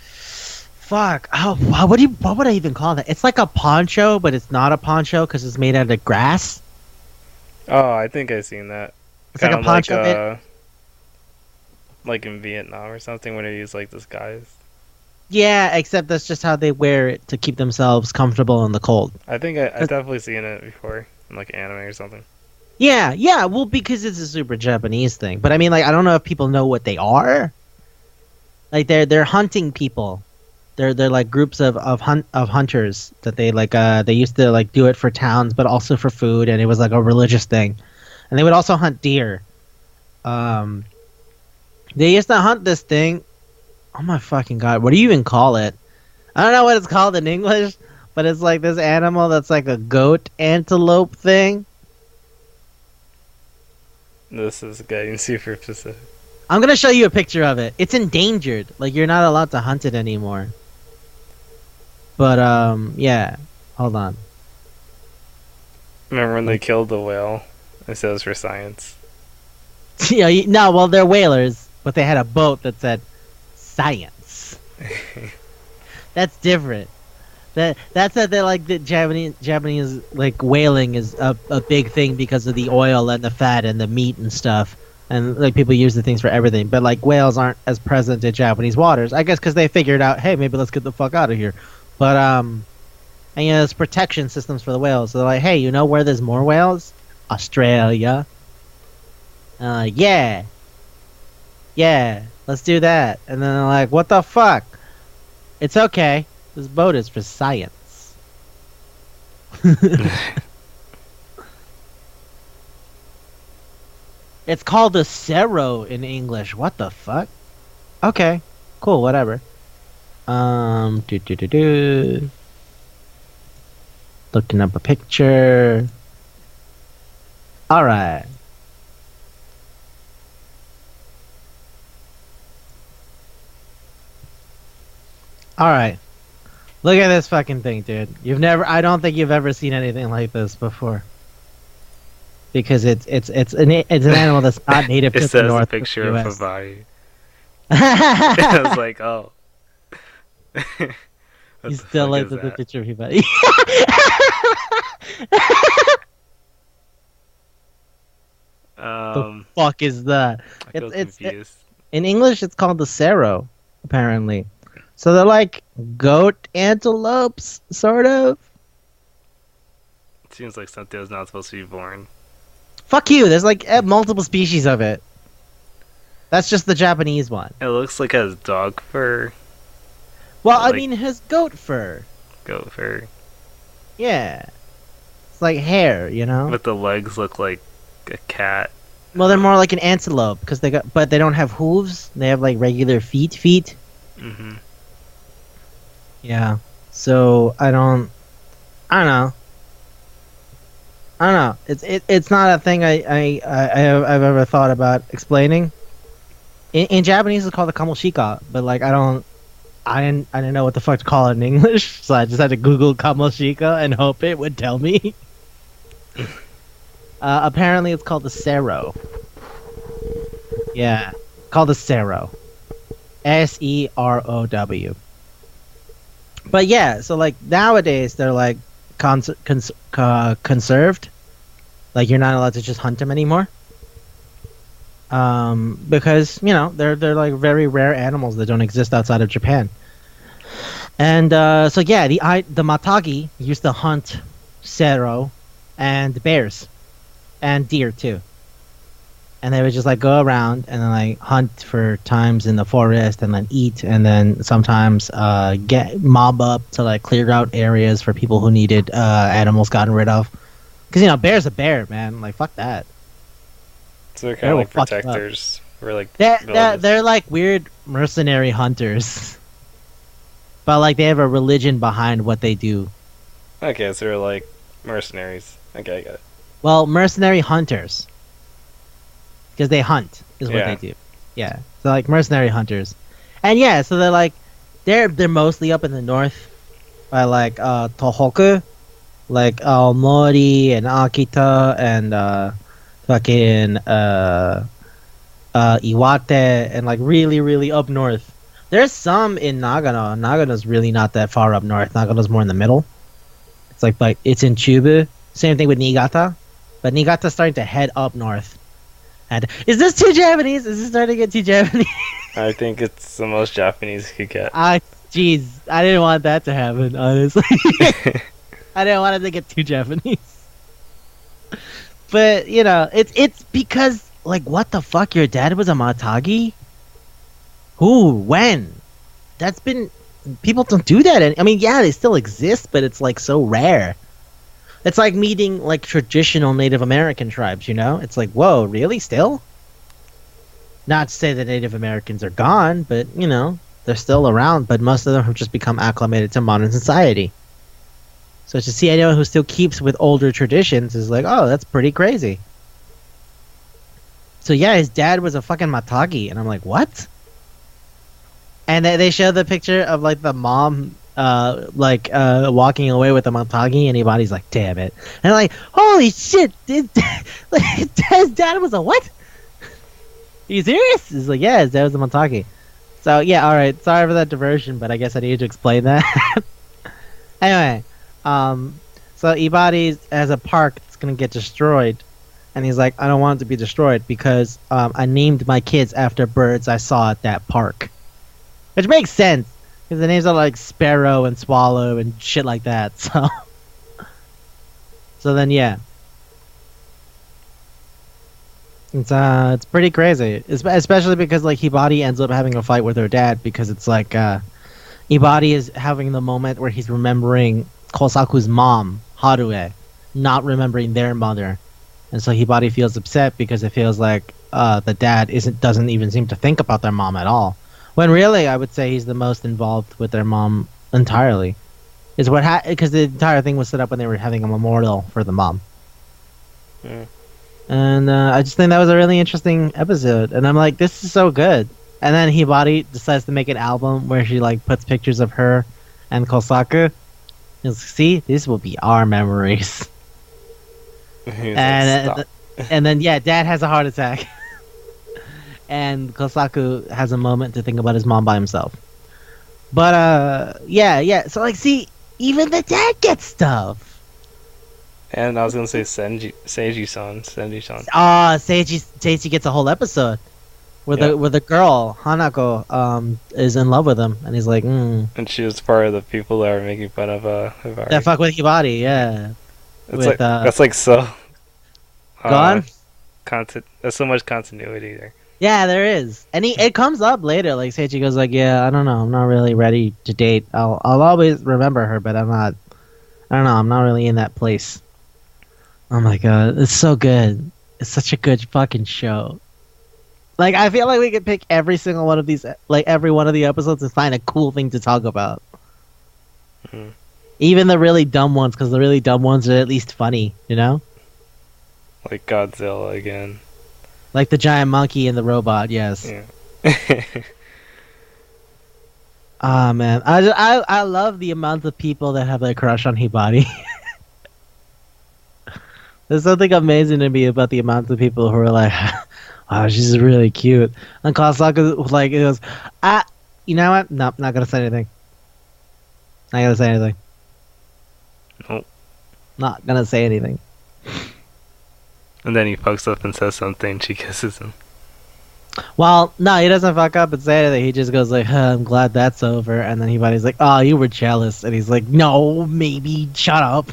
fuck. Oh, what would I even call that? It's like a poncho, but it's not a poncho because it's made out of grass. Oh, I think I've seen that. It's Kind like a of poncho. like in Vietnam or something when they use like disguise. Yeah, except that's just how they wear it to keep themselves comfortable in the cold. I think I've definitely seen it before in like anime or something. Yeah, yeah. Well, because it's a super Japanese thing. But I mean, like, I don't know if people know what they are. Like, they're hunting people. They're like groups of hunters that they used to like do it for towns, but also for food, and it was like a religious thing. And they would also hunt deer. They used to hunt this thing. Oh my fucking god! What do you even call it? I don't know what it's called in English, but it's like this animal that's like a goat antelope thing. This is getting super specific. I'm gonna show you a picture of it. It's endangered. Like you're not allowed to hunt it anymore. But yeah. Hold on. Remember when they killed the whale? I said it was for science. No, well they're whalers, but they had a boat that said science. That's different. That's that they like the Japanese like whaling is a big thing because of the oil and the fat and the meat and stuff. And like people use the things for everything, but like whales aren't as present in Japanese waters. I guess because they figured out, hey, maybe let's get the fuck out of here. But and there's protection systems for the whales. So they're like, hey, you know where there's more whales? Australia. Yeah, let's do that. And then they're like, what the fuck? It's okay. This boat is for science. It's called a Cerro in English. What the fuck? Okay, cool, whatever. Do do do do. Looking up a picture. All right. All right. Look at this fucking thing, dude. I don't think you've ever seen anything like this before. because it's an animal that's not native It to the says a north picture of of the a US. body. I was like, oh, what You the still fuck like is the that? picture of Hibari. The Um, fuck is that? I feel It's confused. in English it's called the Sero, apparently. So they're like goat antelopes, sort of. It seems like something was not supposed to be born. Fuck you. There's like multiple species of it. That's just the Japanese one. It looks like it has dog fur, Well, but I like mean, it has goat fur. goat fur. Yeah, it's like hair, you know. But the legs look like a cat. Well, they're more like an antelope because but they don't have hooves. They have like regular feet. Feet. Hmm. Yeah. So I don't know. I don't know. It's not a thing I've ever thought about explaining. In Japanese, it's called the kamoshika, but like I didn't know what the fuck to call it in English, so I just had to Google kamoshika and hope it would tell me. Apparently, it's called the sero. Yeah, called the sero. Serow. But yeah, so like nowadays they're like conserved. Like you're not allowed to just hunt them anymore. Because they're like very rare animals that don't exist outside of Japan. And so yeah, the Matagi used to hunt sero and bears and deer too. And they would just like go around and then like hunt for times in the forest and then eat and then sometimes get mob up to like clear out areas for people who needed animals gotten rid of. Because bear's a bear, man. Like fuck that. So they're kind Bear of will like fuck you up. protectors. Or like They're villages. like weird mercenary hunters. But like they have a religion behind what they do. Okay, so they're like mercenaries. Okay, I get it. Well, mercenary hunters. Because they hunt is what Yeah. they do. Yeah. So like mercenary hunters. And yeah, so they're mostly up in the north by like Tohoku, like Aomori and Akita and fucking Iwate and like really really up north. There's some in Nagano. Nagano's really not that far up north. Nagano's more in the middle. It's like it's in Chubu. Same thing with Niigata, but Niigata's starting to head up north. And is this too Japanese? Is this starting to get too Japanese? I think it's the most Japanese you could get. Jeez, I didn't want that to happen. Honestly, I didn't want it to get too Japanese. But it's because like what the fuck? Your dad was a Matagi? Who? When? That's been people don't do that. I mean, yeah, they still exist, but it's like so rare. It's like meeting like traditional Native American tribes, It's like, whoa, really? Still? Not to say that Native Americans are gone, but they're still around. But most of them have just become acclimated to modern society. So to see anyone who still keeps with older traditions is like, oh, that's pretty crazy. So yeah, his dad was a fucking Matagi, and I'm like, what? And they show the picture of like the mom walking away with the Matagi, and anybody's like, damn it. And I'm like, holy shit, like, his dad was a what? Are you serious? He's like, yeah, his dad was a Matagi. So yeah, alright, sorry for that diversion, but I guess I needed to explain that. Anyway, so Ibari has a park that's gonna get destroyed, and he's like, I don't want it to be destroyed because I named my kids after birds I saw at that park. Which makes sense. Because the names are like Sparrow and Swallow and shit like that, so... So then, yeah. It's pretty crazy. Especially because, like, Hibari ends up having a fight with her dad because it's like, Hibari is having the moment where he's remembering Kousaku's mom, Harue, not remembering their mother. And so Hibari feels upset because it feels like the dad doesn't even seem to think about their mom at all. When really, I would say he's the most involved with their mom entirely. Is what because the entire thing was set up when they were having a memorial for the mom. Yeah. And I just think that was a really interesting episode. And I'm like, this is so good. And then Hibari decides to make an album where she like puts pictures of her and Kousaku. He's like, see, this will be our memories. He was And like, And then yeah, Dad has a heart attack, and Kosaku has a moment to think about his mom by himself. But yeah. So like, see, even the dad gets stuff. And I was gonna say Senji-san. Seiji gets a whole episode where the girl Hanako is in love with him, and he's like, And she was part of the people that were making fun of Hibari. that fuck with Hibari, yeah. That's like so. Gone. There's so much continuity there. Yeah, there is, and it comes up later. Like Seiji goes like, yeah, I don't know, I'm not really ready to date. I'll always remember her, but I'm not. I don't know, I'm not really in that place. Oh my god, it's so good. It's such a good fucking show. Like, I feel like we could pick every single one of these, like every one of the episodes, and find a cool thing to talk about. Mm-hmm. Even the really dumb ones, because the really dumb ones are at least funny, you know? Like Godzilla again. Like the giant monkey and the robot, yes. Yeah. Ah, man. I love the amount of people that have a crush on Hibari. There's something amazing to me about the amount of people who are like, oh, she's really cute. And Kousaku, like, it goes, you know what? Nope, not gonna say anything. Not gonna say anything. Nope. Not gonna say anything. And then he fucks up and says something, she kisses him. Well, no, he doesn't fuck up and say anything. He just goes like, I'm glad that's over. And then Hibari's like, oh, you were jealous. And he's like, no, maybe, shut up.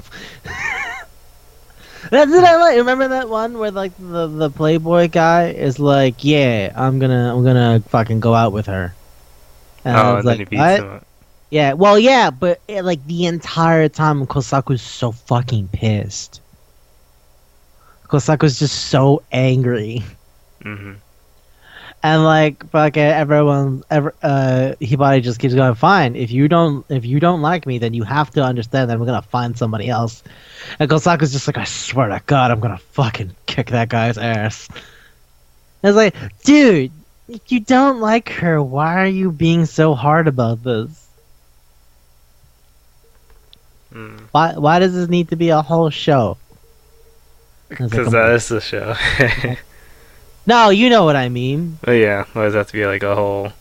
That's what I like. Remember that one where like the Playboy guy is like, yeah, I'm gonna fucking go out with her. And I was and then like, he beats what? him up. Yeah, well, yeah, but like the entire time Kosaku's so fucking pissed. Kosaku's just so angry. Mm-hmm. And like fucking Hibari just keeps going, fine, if you don't like me, then you have to understand that I'm gonna find somebody else. And Kosaku's just like, I swear to God, I'm gonna fucking kick that guy's ass. And it's like, dude, if you don't like her, why are you being so hard about this? Why does this need to be a whole show? Because that is the show. No, you know what I mean. But yeah, why does that have to be like a whole...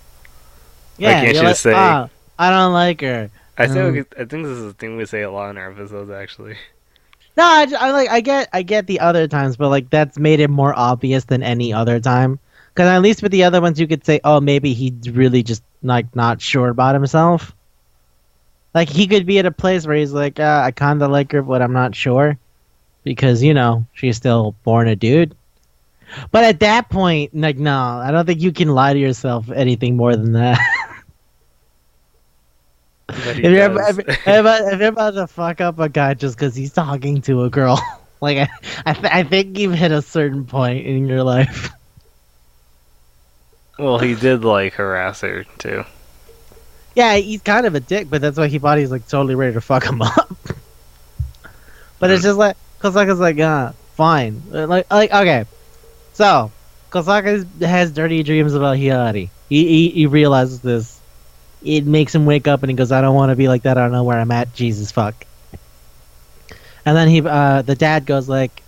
Yeah, can't you like, just say... I don't like her. I think this is a thing we say a lot in our episodes, actually. No, I get the other times, but like that's made it more obvious than any other time. Because at least with the other ones, you could say, oh, maybe he's really just like not sure about himself. Like he could be at a place where he's like, I kind of like her, but I'm not sure, because you know she's still born a dude. But at that point, like, no, I don't think you can lie to yourself anything more than that. If you're about to fuck up a guy just because he's talking to a girl, like, I think you've hit a certain point in your life. Well, he did, like, harass her, too. Yeah, he's kind of a dick, but that's why Hibari's, like, totally ready to fuck him up. But it's just like, Kosaka's like, fine. Like, okay. So, Kosaka has dirty dreams about Hibari. He realizes this. It makes him wake up and he goes, I don't want to be like that. I don't know where I'm at. Jesus fuck. And then the dad goes like,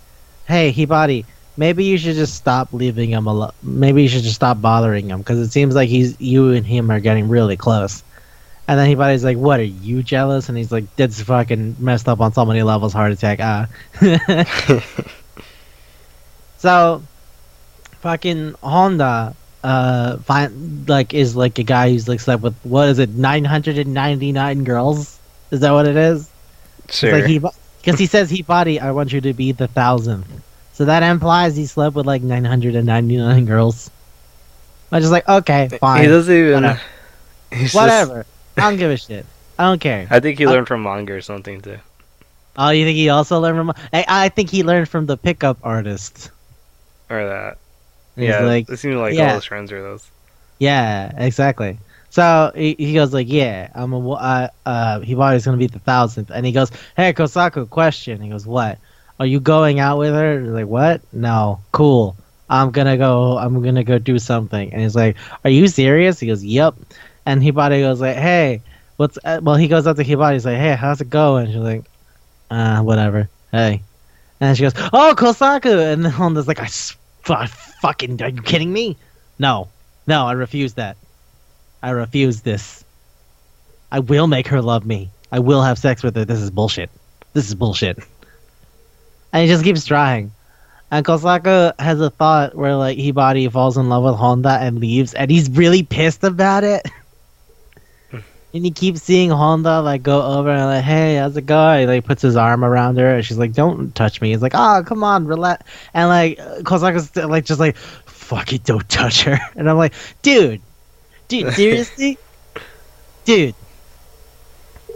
hey, Hibari, maybe you should just stop leaving him alone. Maybe you should just stop bothering him, because it seems like you and him are getting really close. And then Hibari's like, what, are you jealous? And he's like, that's fucking messed up on so many levels, heart attack. So, fucking Honda is like a guy who's like slept with, what is it, 999 girls? Is that what it is? Sure. Because he says, Hibari, I want you to be the 1,000th. So that implies he slept with like 999 girls. I'm just like, okay, fine. He doesn't even... Whatever. I don't give a shit. I don't care. I think he learned from manga or something, too. Oh, you think he also learned from... I think he learned from the pickup artist. Or that. He's Yeah, like, it seemed like all his friends are those. Yeah, exactly. So he goes like, yeah, Hibari's gonna be the 1,000th, and he goes, hey, Kosaku, question. He goes, what? Are you going out with her? Like, what? No. Cool. I'm gonna go do something. And he's like, are you serious? He goes, yep. And Hibari goes like, hey, he goes up to Hibari. He's like, hey, how's it going? She's like, whatever. Hey. And she goes, "Oh, Kousaku," and then Honda's like, fucking, are you kidding me? No, no, I refuse that. I refuse this. I will make her love me. I will have sex with her. This is bullshit. This is bullshit. And he just keeps trying. And Kousaku has a thought where like Hibari falls in love with Honda and leaves, and he's really pissed about it. And he keeps seeing Honda like go over and like, "Hey, how's it going?" He, like puts his arm around her, and she's like, "Don't touch me." He's like, "Oh, come on, relax." And like Kosaku's like just like, "Fuck it, don't touch her." And I'm like, dude, seriously, dude.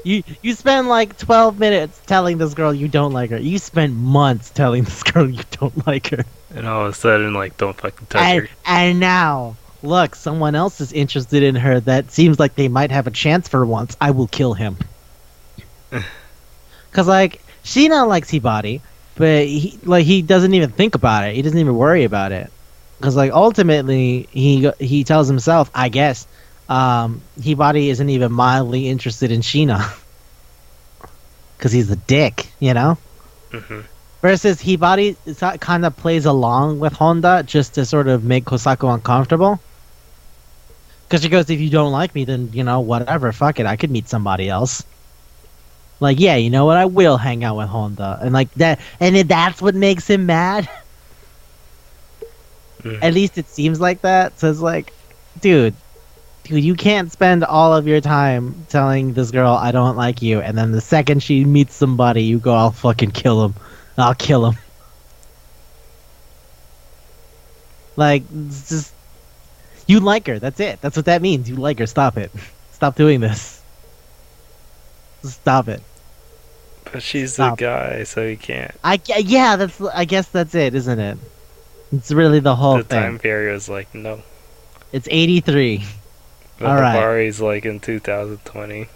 You spend like 12 minutes telling this girl you don't like her. You spent months telling this girl you don't like her. And all of a sudden, like, don't fucking touch her. And now, look, someone else is interested in her that seems like they might have a chance for once. I will kill him. Cause like Sheena likes Hibari, but he doesn't even think about it. He doesn't even worry about it. Cause like ultimately he tells himself, I guess, Hibari isn't even mildly interested in Sheena. Cause he's a dick, you know. Mm-hmm. Versus Hibari kind of plays along with Honda just to sort of make Kousaku uncomfortable. Because she goes, if you don't like me, then, you know, whatever, fuck it, I could meet somebody else. Like, yeah, you know what, I will hang out with Honda. And like that, and that's what makes him mad. At least it seems like that. So it's like, dude, you can't spend all of your time telling this girl I don't like you, and then the second she meets somebody, you go, I'll fucking kill him. I'll kill him. Like, it's just, you like her. That's it. That's what that means. You like her. Stop it. Stop doing this. Stop it. But she's Stop. the guy, so he can't. Yeah. I guess that's it, isn't it? It's really the whole The thing. time period is like, no. It's 83. But All right. Hibari's like in 2020.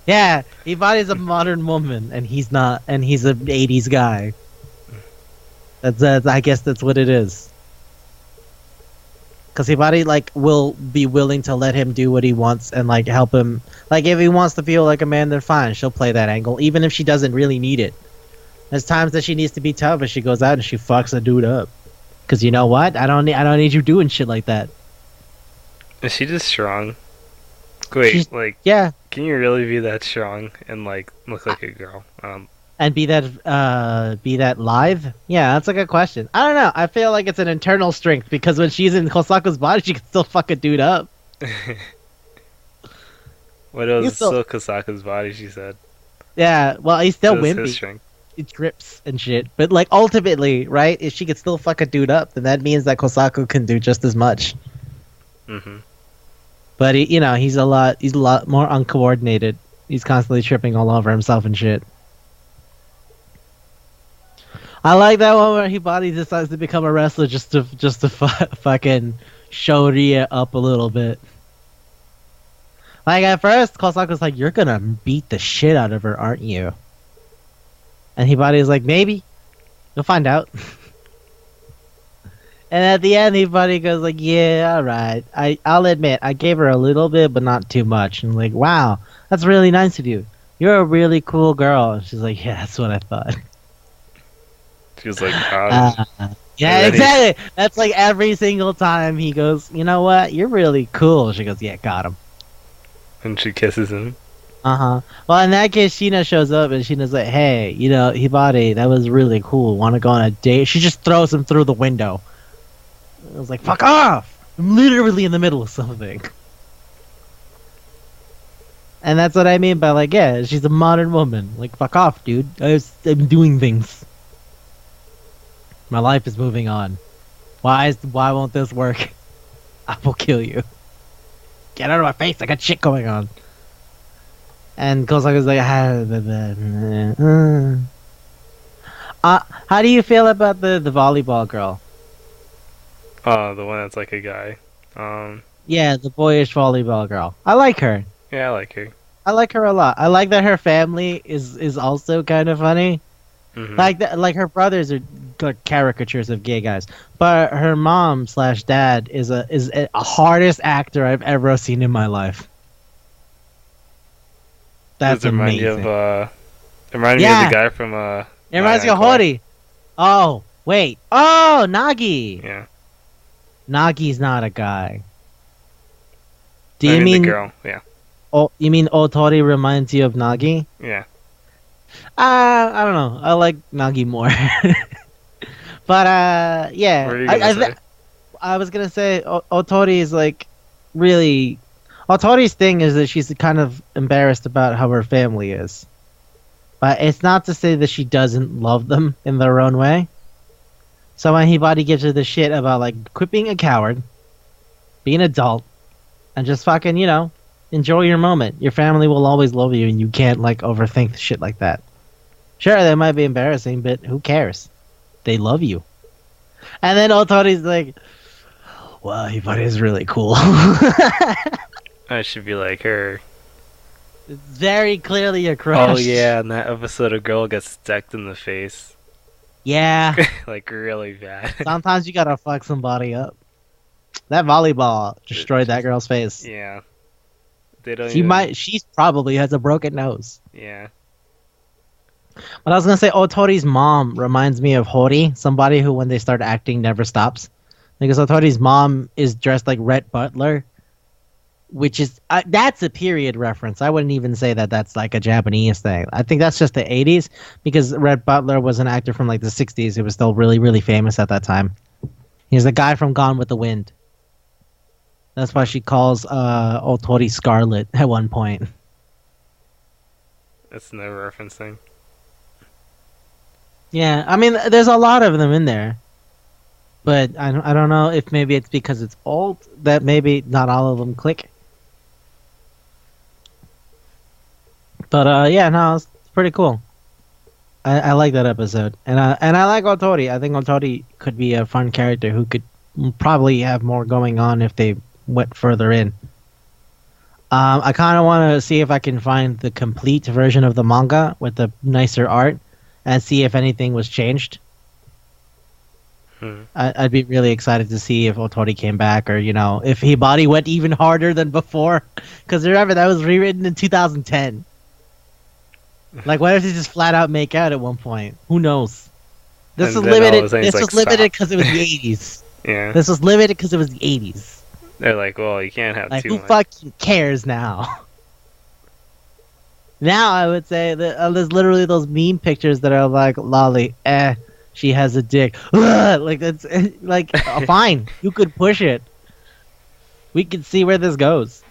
Yeah, Hibari's a modern woman, and he's not, and he's an 80s guy. That's I guess that's what it is. Because Hibari like will be willing to let him do what he wants and like help him. Like if he wants to feel like a man, then fine, she'll play that angle, even if she doesn't really need it. There's times that she needs to be tough, and she goes out and she fucks a dude up. Because you know what? I don't need you doing shit like that. Is she just strong? Wait, like, yeah. Can you really be that strong and like look like a girl? And be that live? Yeah, that's a good question. I don't know. I feel like it's an internal strength because when she's in Kosaku's body, she can still fuck a dude up. What else? Still Kousaku's body, she said. Yeah, well, he's still wimpy. His strength. He drips and shit. But like ultimately, right? If she could still fuck a dude up, then that means that Kousaku can do just as much. Mm-hmm. But he's a lot more uncoordinated. He's constantly tripping all over himself and shit. I like that one where Hibari decides to become a wrestler just to fucking show Ria up a little bit. Like at first, Kosaku's like, "You're gonna beat the shit out of her, aren't you?" And Hibari's like, "Maybe. You'll find out." And at the end, Hibari goes like, "Yeah, all right. I'll admit, I gave her a little bit, but not too much." And I'm like, "Wow, that's really nice of you. You're a really cool girl." And she's like, "Yeah, that's what I thought." She was like, yeah, exactly. That's like every single time he goes, "You know what? You're really cool." She goes, "Yeah, got him." And she kisses him. Well, in that case, Sheena shows up and Sheena's like, "Hey, Hibari, that was really cool. Want to go on a date?" She just throws him through the window. I was like, "Fuck off! I'm literally in the middle of something." And that's what I mean by like, yeah, she's a modern woman. Like, fuck off, dude. I'm doing things. My life is moving on. Why won't this work? I will kill you. Get out of my face! I got shit going on. And Kosaku's like, how do you feel about the volleyball girl? Oh, the one that's like a guy. Yeah, the boyish volleyball girl. I like her. Yeah, I like her. I like her a lot. I like that her family is also kind of funny. Mm-hmm. Like her brothers are like caricatures of gay guys, but her mom / dad is a hardest actor I've ever seen in my life. That's amazing. It reminds me of the guy from It reminds me of Hori. Oh, wait. Oh, Nagi. Yeah. Nagi's not a guy. Do I you mean the mean girl. Yeah. oh, you mean Otori reminds you of Nagi? Yeah. I don't know. I like Nagi more. But What yeah. are you gonna say? I was gonna say Otori is like really. Otori's thing is that she's kind of embarrassed about how her family is, but it's not to say that she doesn't love them in their own way. So when Hibari gives her the shit about like quit being a coward, be an adult, and just fucking enjoy your moment. Your family will always love you, and you can't like overthink shit like that. Sure, that might be embarrassing, but who cares? They love you. And then Otori's like, "Wow, Hibari is really cool." I should be like her. It's very clearly a crush. Oh yeah, in that episode, a girl gets decked in the face, Yeah. like really bad. Sometimes you gotta fuck somebody up. That volleyball destroyed that girl's face. Yeah, they don't. She even... might. She probably has a broken nose. Yeah. But I was gonna say, Otori's mom reminds me of Hori, somebody who, when they start acting, never stops. Because Otori's mom is dressed like Rhett Butler, which is that's a period reference. I wouldn't even say that that's like a Japanese thing. I think that's just the '80s because Rhett Butler was an actor from like the '60s who was still really, really famous at that time. He's the guy from Gone with the Wind. That's why she calls Otori Scarlet at one point. That's no referencing. Yeah, I mean, there's a lot of them in there. But I don't know if maybe it's because it's old that maybe not all of them click. But yeah, no, it's pretty cool. I like that episode, and I like Otori. I think Otori could be a fun character who could probably have more going on if they went further in. I kind of want to see if I can find the complete version of the manga with the nicer art, and see if anything was changed. I'd be really excited to see if Otori came back, or if Hibari went even harder than before. Because remember, that was rewritten in 2010. Like, what if they just flat out make out at one point? Who knows? This was limited. This was limited because it was the 80s. Yeah. This was limited because it was the 80s. They're like, well, you can't have like, too who much. fucking cares now? Now I would say that there's literally those meme pictures that are like, Lolly, she has a dick. Like, that's like fine. You could push it. We could see where this goes.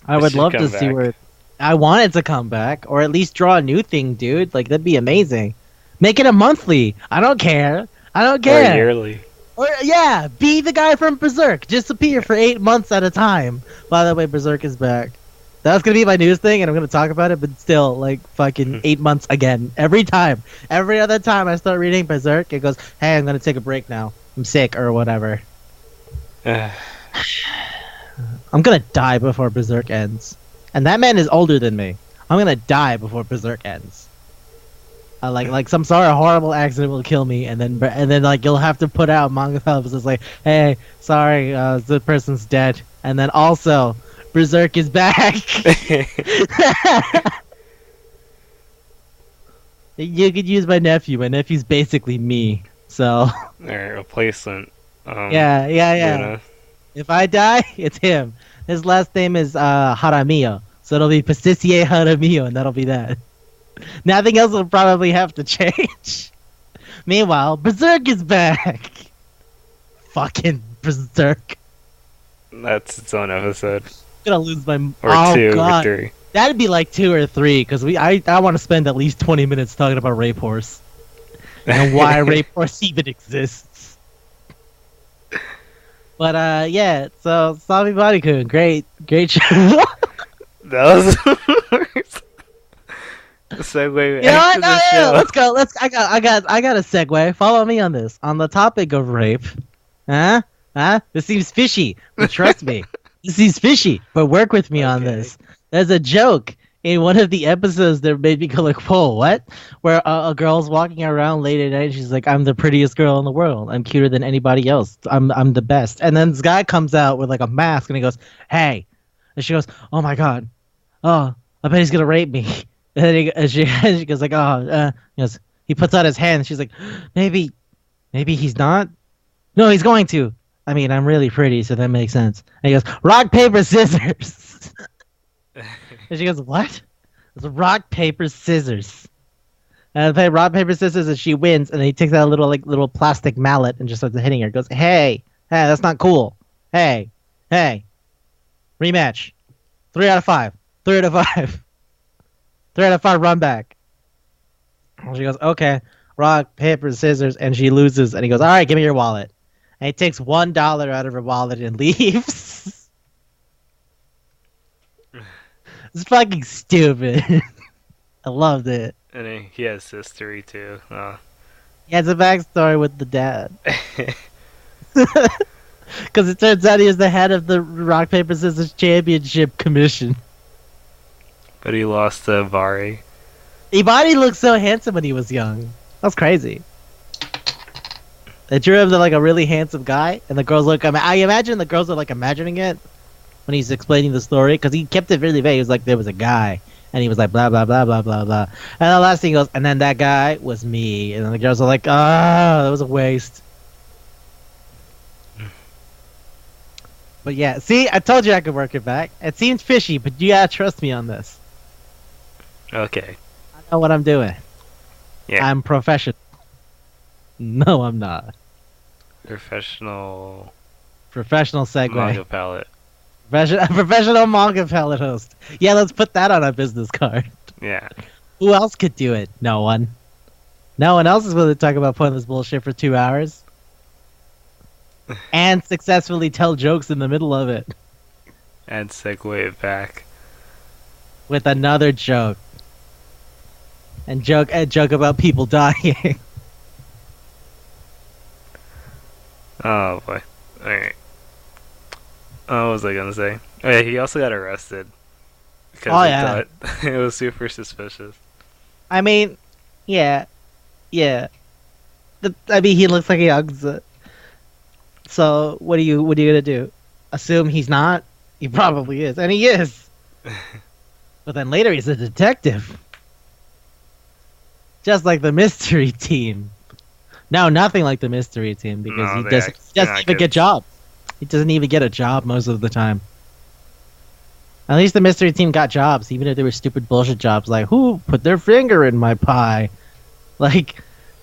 I would love to see where. I want it to come back, or at least draw a new thing, dude. Like, that'd be amazing. Make it a monthly. I don't care. Or yearly. Or yeah, be the guy from Berserk. Just appear for 8 months at a time. By the way, Berserk is back. That's gonna be my news thing, and I'm gonna talk about it. But still, like fucking 8 months again. Every time, every other time I start reading Berserk, it goes, "Hey, I'm gonna take a break now. I'm sick or whatever." I'm gonna die before Berserk ends, and that man is older than me. I'm gonna die before Berserk ends. Like some sort of horrible accident will kill me, and then like you'll have to put out Manga Palate. It's like, hey, sorry, the person's dead, and then also Berserk is back. You could use my nephew. My nephew's basically me, so. Or replacement. Yeah. If I die, it's him. His last name is Haramio, so it'll be Pastissier Haramio, and that'll be that. Nothing else will probably have to change. Meanwhile, Berserk is back. Fucking Berserk. That's its own episode. I'm gonna lose my. Or 2 God. or 3. That'd be like 2 or 3, because I want to spend at least 20 minutes talking about Rape Horse and why Rape Horse even exists. But yeah, so Sami Hibari-kun, great show. That was the worst segue. You know what? No, let's go. I got a segue. Follow me on this. On the topic of rape, huh? This seems fishy, but trust me, this seems fishy. But work with me on this. There's a joke in one of the episodes that made me go like, "Whoa, what?" Where a girl's walking around late at night, and she's like, "I'm the prettiest girl in the world. I'm cuter than anybody else. I'm the best." And then this guy comes out with like a mask, and he goes, "Hey," and she goes, "Oh my god, oh, I bet he's gonna rape me." And then she goes like, "Oh," he goes, He puts out his hand. And she's like, maybe he's not. No, he's going to. I mean, I'm really pretty, so that makes sense. And he goes, rock, paper, scissors. And she goes, what? It's rock, paper, scissors. And they play rock, paper, scissors, and she wins. And he takes out a little plastic mallet and just starts hitting her. Goes, hey, that's not cool. Hey, rematch. 3 out of 5. 3 out of 5. 3 out of 5, run back. And she goes, okay. Rock, paper, scissors, and she loses. And he goes, all right, give me your wallet. And he takes $1 out of her wallet and leaves. It's fucking stupid. I loved it. And he has history too. He has a backstory with the dad. Because it turns out he was the head of the Rock, Paper, Scissors Championship Commission. But he lost to Hibari. Hibari looked so handsome when he was young. That's crazy. They drew him to like a really handsome guy, and the girls look. I imagine the girls are like imagining it when he's explaining the story, because he kept it really vague. He was like, there was a guy, and he was like, blah blah blah blah blah blah. And the last thing he goes, and then that guy was me, and then the girls are like, that was a waste. But yeah, see, I told you I could work it back. It seems fishy, but you gotta trust me on this. Okay. I know what I'm doing. Yeah. I'm professional. No, I'm not. Professional segue. Manga Palate. Professional Manga Palate host. Yeah, let's put that on our business card. Yeah. Who else could do it? No one. No one else is willing to talk about pointless bullshit for 2 hours. And successfully tell jokes in the middle of it. And segue it back. With another joke. And joke about people dying. Oh boy. Alright. What was I gonna say? Oh yeah, he also got arrested. Because it was super suspicious. I mean, yeah. I mean, he looks like a Yakuza. So, what are you gonna do? Assume he's not? He probably is. And he is! But then later he's a detective. Just like the mystery team. No, nothing like the mystery team, because he doesn't even get jobs. He doesn't even get a job most of the time. At least the mystery team got jobs, even if they were stupid bullshit jobs, like who put their finger in my pie? Like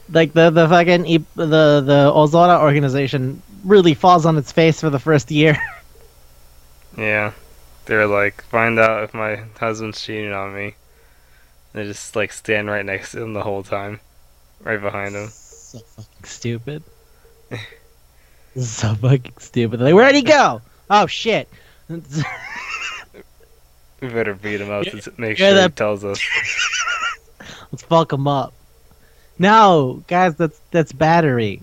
the fucking the Ozora organization really falls on its face for the first year. Yeah. They're like, find out if my husband's cheating on me. They just like stand right next to him the whole time. Right behind him. So fucking stupid. So fucking stupid. Like, where'd he go? Oh shit. We better beat him up to make sure he tells us. Let's fuck him up. No, guys, that's battery.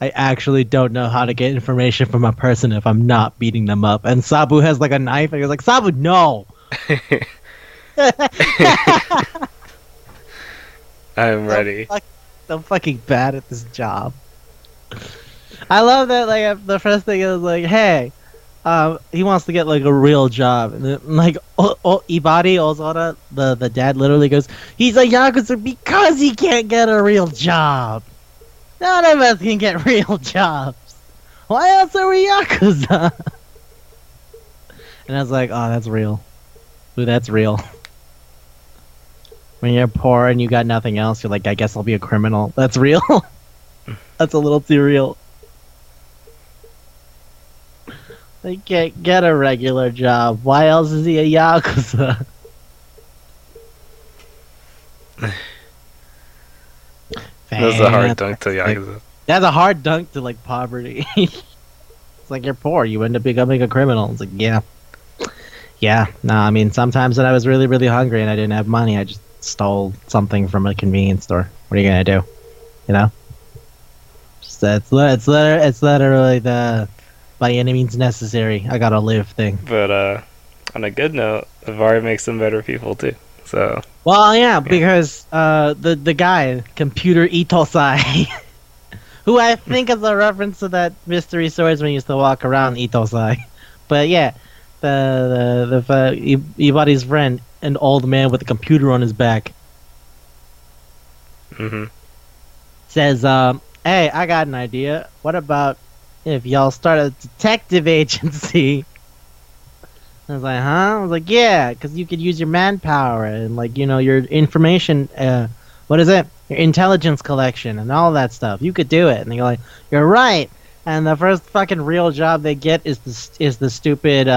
I actually don't know how to get information from a person if I'm not beating them up. And Sabu has like a knife, and he's like, Sabu, no! I'm ready. I'm fucking bad at this job. I love that, like, the first thing is like, hey, he wants to get like a real job, and then, like, Ibari Ozora, the dad, literally goes, he's a Yakuza because he can't get a real job. None of us can get real jobs. Why else are we Yakuza? And I was like, oh, that's real. Ooh, that's real. When you're poor and you got nothing else, you're like, I guess I'll be a criminal. That's real. That's a little too real. They can't get a regular job. Why else is he a Yakuza? That's a hard dunk to Yakuza. That's a hard dunk to, like, poverty. It's like, you're poor, you end up becoming a criminal. It's like, yeah. Yeah, no, I mean, sometimes when I was really, really hungry and I didn't have money, I just stole something from a convenience store. What are you gonna do? You know? Just, it's literally the by any means necessary, I gotta live thing. But, on a good note, Hibari makes them better people, too. So... Well, yeah, because the guy, Computer Itosai, who I think is a reference to that mystery swordsman used to walk around, Itosai. But yeah, the Ibari's friend, an old man with a computer on his back. Mm-hmm. Says, "Hey, I got an idea. What about if y'all start a detective agency?" I was like, "Huh?" I was like, "Yeah, because you could use your manpower and like your information. What is it? Your intelligence collection and all that stuff. You could do it." And they're like, "You're right." And the first fucking real job they get is the stupid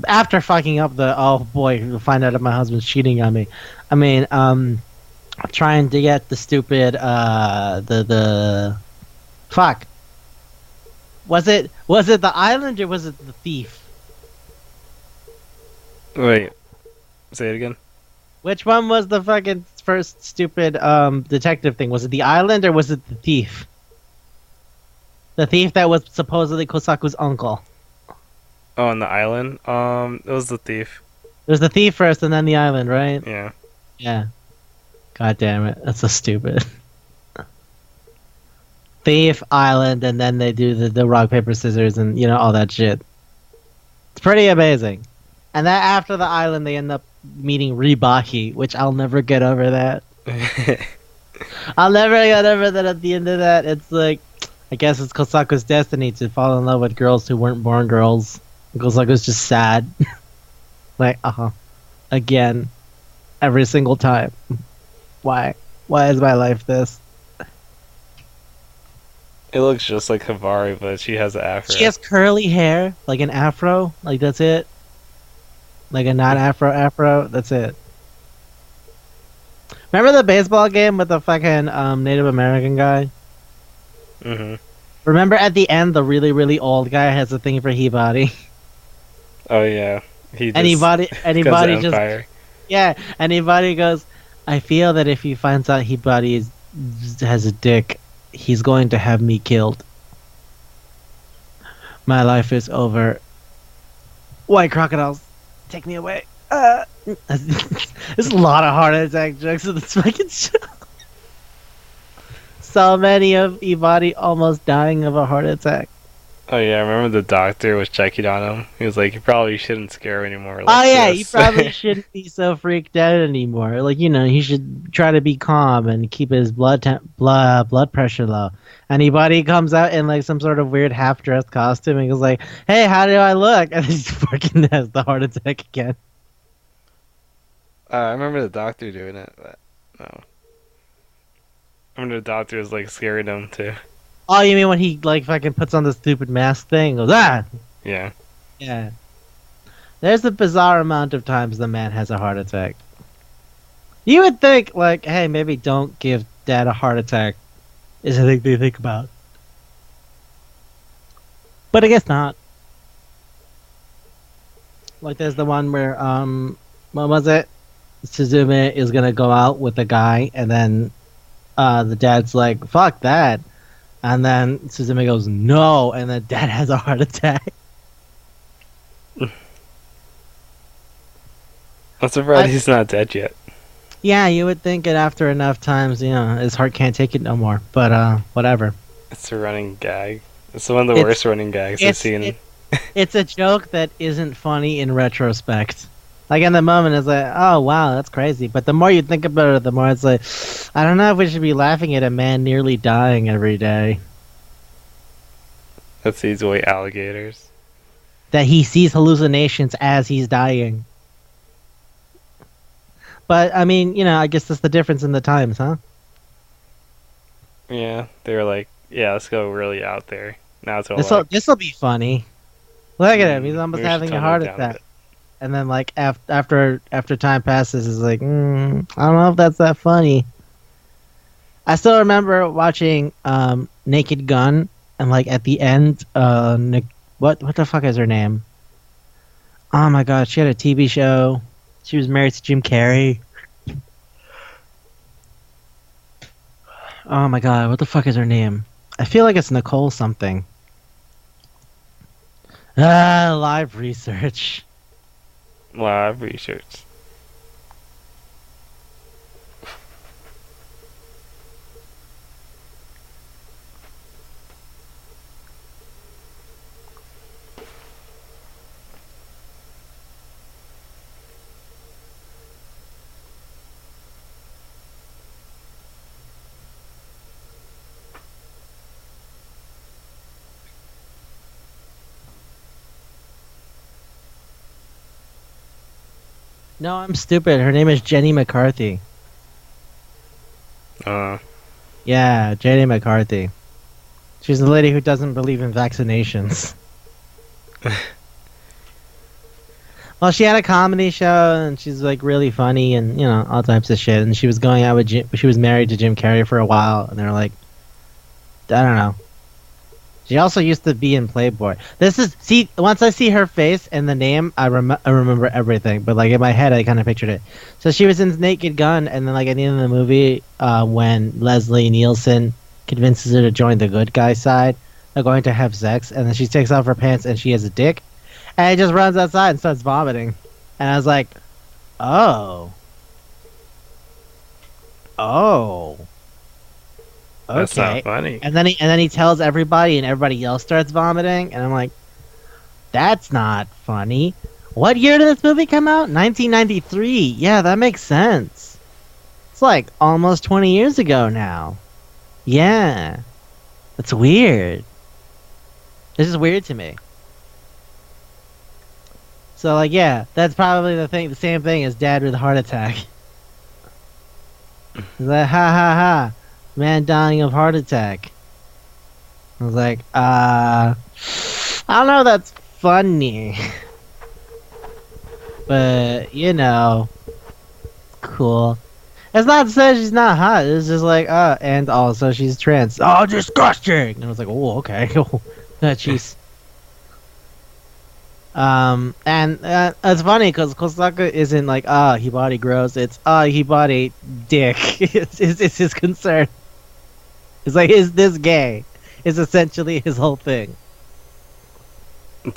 after fucking up the oh boy, you'll find out if my husband's cheating on me. I mean, trying to get the stupid the fuck. Was it the island or was it the thief? Wait, say it again. Which one was the fucking first stupid detective thing? Was it the island or was it the thief? The thief that was supposedly Kosaku's uncle. Oh, on the island. It was the thief. It was the thief first and then the island, right? Yeah. Yeah. God damn it. That's so stupid. Thief, island, and then they do the rock, paper, scissors and all that shit. It's pretty amazing. And then after the island they end up meeting Ribaki, which I'll never get over that. I'll never get over that at the end of that. It's like I guess it's Kosaku's destiny to fall in love with girls who weren't born girls. Kosaku's just sad. Like, again. Every single time. Why? Why is my life this? It looks just like Hibari, but she has an afro. She has curly hair, like an afro. Like, that's it. Like a not afro. That's it. Remember the baseball game with the fucking Native American guy? Mm-hmm. Remember at the end, the really, really old guy has a thing for Hibari? Oh, yeah. He just Anybody goes just... Empire. Yeah, anybody goes, I feel that if he finds out Hibari has a dick, he's going to have me killed. My life is over. White crocodiles, take me away. There's a lot of heart attack jokes in this fucking show. So many of Hibari almost dying of a heart attack. Oh, yeah. I remember the doctor was checking on him. He was like, you probably shouldn't scare him anymore. Oh yeah, you probably shouldn't be so freaked out anymore. Like he should try to be calm and keep his blood pressure low. Anybody comes out in like some sort of weird half-dressed costume and goes like, "Hey, how do I look?" And he fucking has the heart attack again. I remember the doctor doing it, but no. I remember the doctor was like scaring him too. Oh, you mean when he like fucking puts on the stupid mask thing? Goes Yeah. Yeah. There's a bizarre amount of times the man has a heart attack. You would think, like, hey, maybe don't give dad a heart attack. Is the thing they think about. But I guess not. Like, there's the one where, what was it? Suzume is gonna go out with a guy, and then, the dad's like, fuck that. And then Suzume goes, no, and then dad has a heart attack. I'm surprised he's not dead yet. Yeah, you would think it after enough times, his heart can't take it no more. But, whatever. It's a running gag. It's one of the worst running gags I've seen. It's a joke that isn't funny in retrospect. Like, in the moment, it's like, oh, wow, that's crazy. But the more you think about it, the more it's like, I don't know if we should be laughing at a man nearly dying every day. That sees white alligators. That he sees hallucinations as he's dying. But, I mean, I guess that's the difference in the times, huh? Yeah, they were like, yeah, let's go really out there. Now it's all This'll be funny. Look at him, he's almost having a heart attack. And then, like, after time passes, it's like, I don't know if that's that funny. I still remember watching Naked Gun, and, like, at the end, what the fuck is her name? Oh my god, she had a TV show. She was married to Jim Carrey. Oh my god, what the fuck is her name? I feel like it's Nicole something. Live research. Live research. No, I'm stupid. Her name is Jenny McCarthy. Uh, Yeah, Jenny McCarthy. She's the lady who doesn't believe in vaccinations. Well, she had a comedy show, and she's like really funny, and all types of shit. And she was going out with she was married to Jim Carrey for a while, and they're like, I don't know. She also used to be in Playboy. Once I see her face and the name, I remember everything. But like in my head, I kind of pictured it. So she was in Naked Gun, and then like at the end of the movie, when Leslie Nielsen convinces her to join the good guy side, they're going to have sex, and then she takes off her pants and she has a dick, and he just runs outside and starts vomiting. And I was like, oh, oh. that's not Okay. funny. And then he tells everybody, and everybody else starts vomiting, and I'm like, that's not funny. What year did this movie come out? 1993. Yeah, that makes sense. It's like almost 20 years ago now. Yeah. That's weird. This is weird to me. So like, yeah, that's probably the same thing as Dad with a heart attack. He's like, ha ha ha. Man dying of heart attack. I was like, I don't know if that's funny. But, cool. It's not to say she's not hot. It's just like, and also she's trans. Oh, disgusting! And I was like, oh, okay. Jeez. And it's funny because Kousaku isn't like, Hibari gross. It's, Hibari dick. It's his concern. It's like, is this gay? Is essentially his whole thing.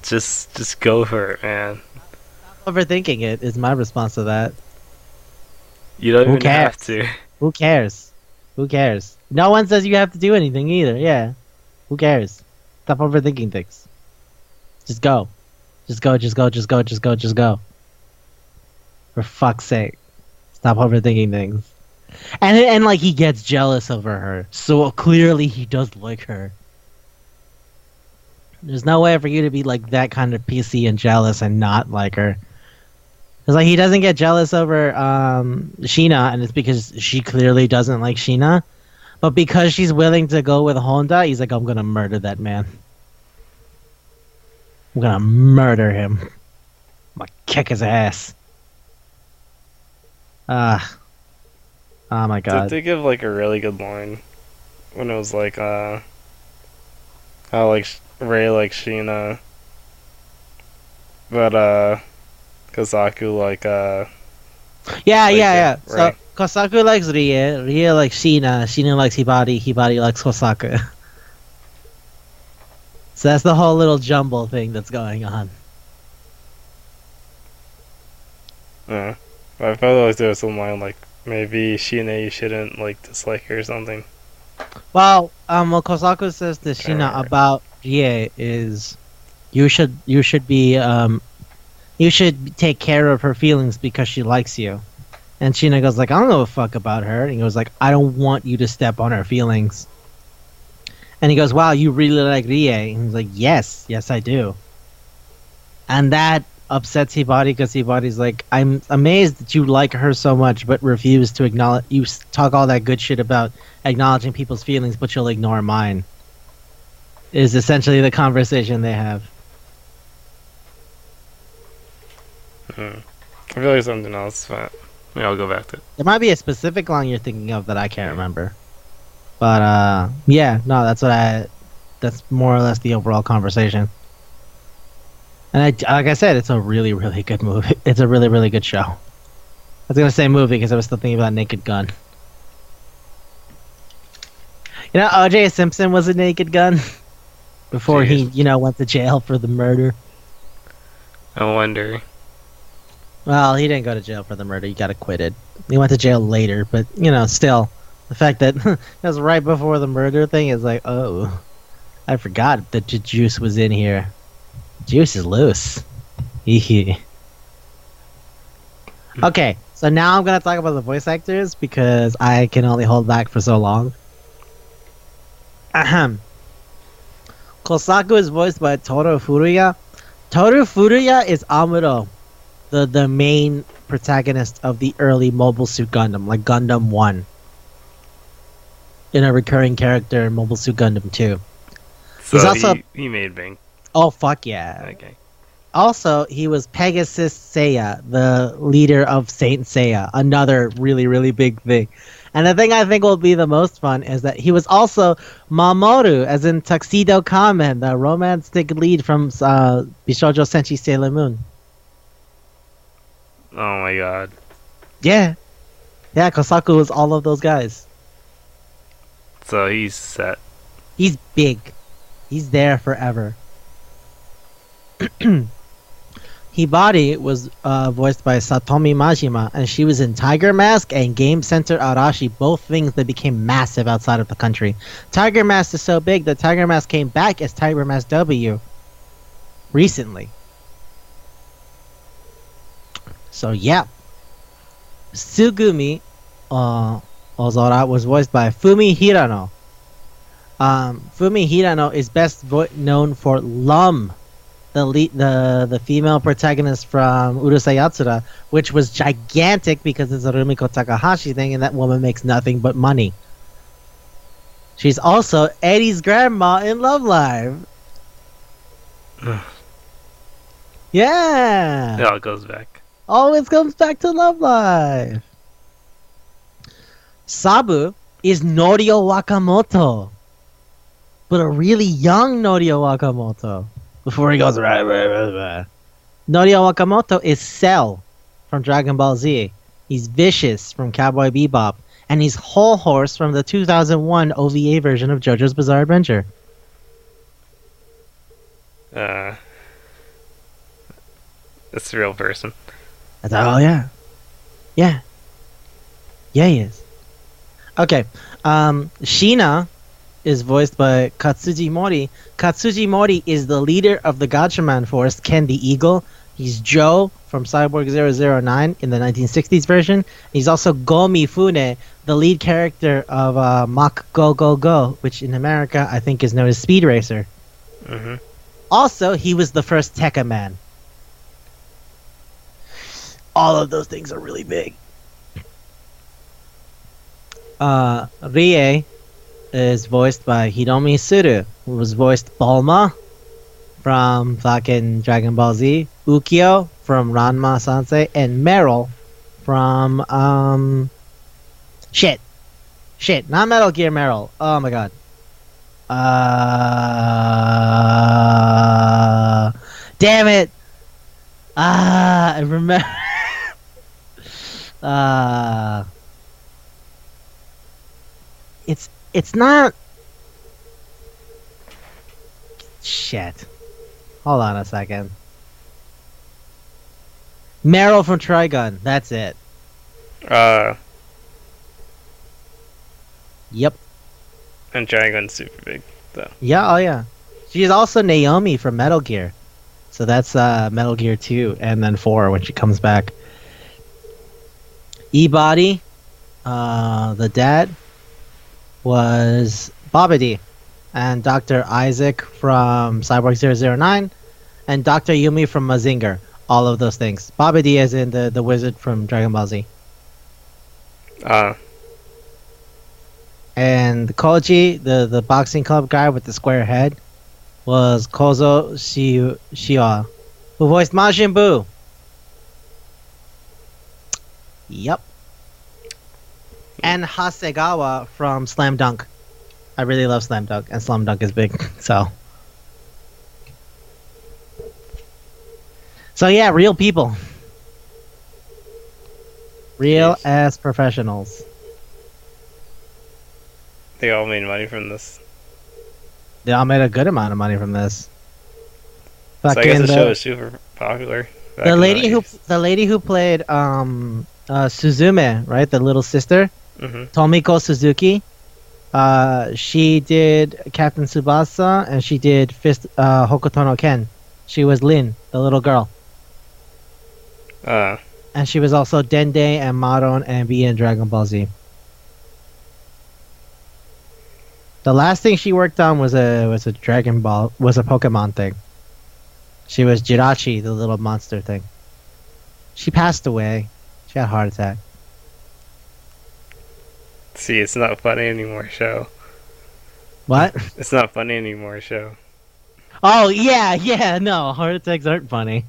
Just go for it, man. Overthinking it is my response to that. You don't Who even have cares? to. Who cares? Who cares? No one says you have to do anything either. Yeah. Who cares? Stop overthinking things. Just go. Just go, just go, just go, just go, just go. For fuck's sake. Stop overthinking things. And like he gets jealous over her. So clearly he does like her. There's no way for you to be like that kind of PC and jealous and not like her. It's like he doesn't get jealous over Sheena, and it's because she clearly doesn't like Sheena. But because she's willing to go with Honda, he's like, I'm gonna murder that man. I'm gonna murder him. I'm gonna kick his ass. Oh my god. Did they give like a really good line when it was like how like Ray likes Sheena, but Kousaku like Yeah. So Ray. Kousaku likes Rie, Rie likes Sheena, Sheena likes Hibari, Hibari likes Kousaku. So that's the whole little jumble thing that's going on. Yeah, I felt like there was some line like maybe Sheena you shouldn't like dislike her or something. Well, what Kousaku says to Sheena about Rie is you should take care of her feelings because she likes you. And Sheena goes like, I don't know a fuck about her. And he goes like, I don't want you to step on her feelings. And he goes, wow, you really like Rie? And he's like, yes, I do. And that upsets Hibari because Hibari's like, I'm amazed that you like her so much but refuse to acknowledge, you talk all that good shit about acknowledging people's feelings but you'll ignore mine. Is essentially the conversation they have. I feel like something else, but maybe I'll go back to it. There might be a specific line you're thinking of that I can't remember. But, yeah, no, that's more or less the overall conversation. And like I said, it's a really, really good movie. It's a really, really good show. I was going to say movie because I was still thinking about Naked Gun. You know, O.J. Simpson was a Naked Gun before he, went to jail for the murder. I wonder. Well, he didn't go to jail for the murder. He got acquitted. He went to jail later, but, still. The fact that it was right before the murder thing is like, oh, I forgot that Juice was in here. Juice is loose. Okay, so now I'm going to talk about the voice actors because I can only hold back for so long. Ahem. Kousaku is voiced by Toru Furuya. Toru Furuya is Amuro the main protagonist of the early Mobile Suit Gundam, like Gundam 1. In a recurring character in Mobile Suit Gundam 2. So He's also he made Bing. oh fuck yeah. Okay. Also, he was Pegasus Seiya, the leader of Saint Seiya, another really, really big thing. And the thing I think will be the most fun is that he was also Mamoru, as in Tuxedo Kamen, the romantic lead from Bishoujo Senshi Sailor Moon. Oh my god. Yeah. Yeah, Kousaku was all of those guys. So he's set. He's big. He's there forever. Hibari was voiced by Satomi Majima, and she was in Tiger Mask and Game Center Arashi, both things that became massive outside of the country. Tiger Mask is so big that Tiger Mask came back as Tiger Mask W recently. So yeah. Tsugumi Ozora was voiced by Fumi Hirano. Fumi Hirano is best known for Lum, the female protagonist from Urusei Yatsura, which was gigantic because it's a Rumiko Takahashi thing, and that woman makes nothing but money. She's also Eddie's grandma in Love Live. Yeah. It all goes back. Always comes back to Love Live. Sabu is Norio Wakamoto, but a really young Norio Wakamoto. Before he goes right. Norio Wakamoto is Cell from Dragon Ball Z. He's Vicious from Cowboy Bebop, and he's Whole Horse from the 2001 OVA version of JoJo's Bizarre Adventure. It's a real person. Oh yeah, yeah, he is. Okay, Sheena is voiced by Katsuji Mori. Katsuji Mori is the leader of the Gatchaman Force, Ken the Eagle. He's Joe from Cyborg 009 in the 1960s version. He's also Go Mifune, the lead character of Mach Go Go Go, which in America I think is known as Speed Racer. Mm-hmm. Also, he was the first Tekka Man. All of those things are really big. Rie is voiced by Hiromi Suru, who was voiced Bulma from fucking Dragon Ball Z, Ukyo from Ranma Sansei, and Meryl from shit, not Metal Gear Meryl. Oh my god. Damn it. I remember. It's not. Shit. Hold on a second. Meryl from Trigun. That's it. Yep. And Dragon's super big, though. Yeah, oh yeah. She's also Naomi from Metal Gear. So that's Metal Gear 2 and then 4 when she comes back. E-Body, the dad, was Babidi, and Dr. Isaac from Cyborg 009, and Dr. Yumi from Mazinger. All of those things. Babidi as in the wizard from Dragon Ball Z. And Koji, the boxing club guy with the square head, was Kozo Shia, who voiced Majin Buu. Yep. And Hasegawa from Slam Dunk. I really love Slam Dunk, and Slam Dunk is big, so yeah, real people. Real ass professionals. They all made money from this. They all made a good amount of money from this. So I guess the show is super popular. The lady who played Suzume, right, the little sister, Tomiko Suzuki. She did Captain Tsubasa, and she did Hokuto no Ken. She was Lin, the little girl. And she was also Dende and Maron and Bee in Dragon Ball Z. The last thing she worked on was a Pokemon thing. She was Jirachi, the little monster thing. She passed away. She had a heart attack. See, it's not funny anymore, show. What? It's not funny anymore, show. Oh yeah, yeah. No, heart attacks aren't funny.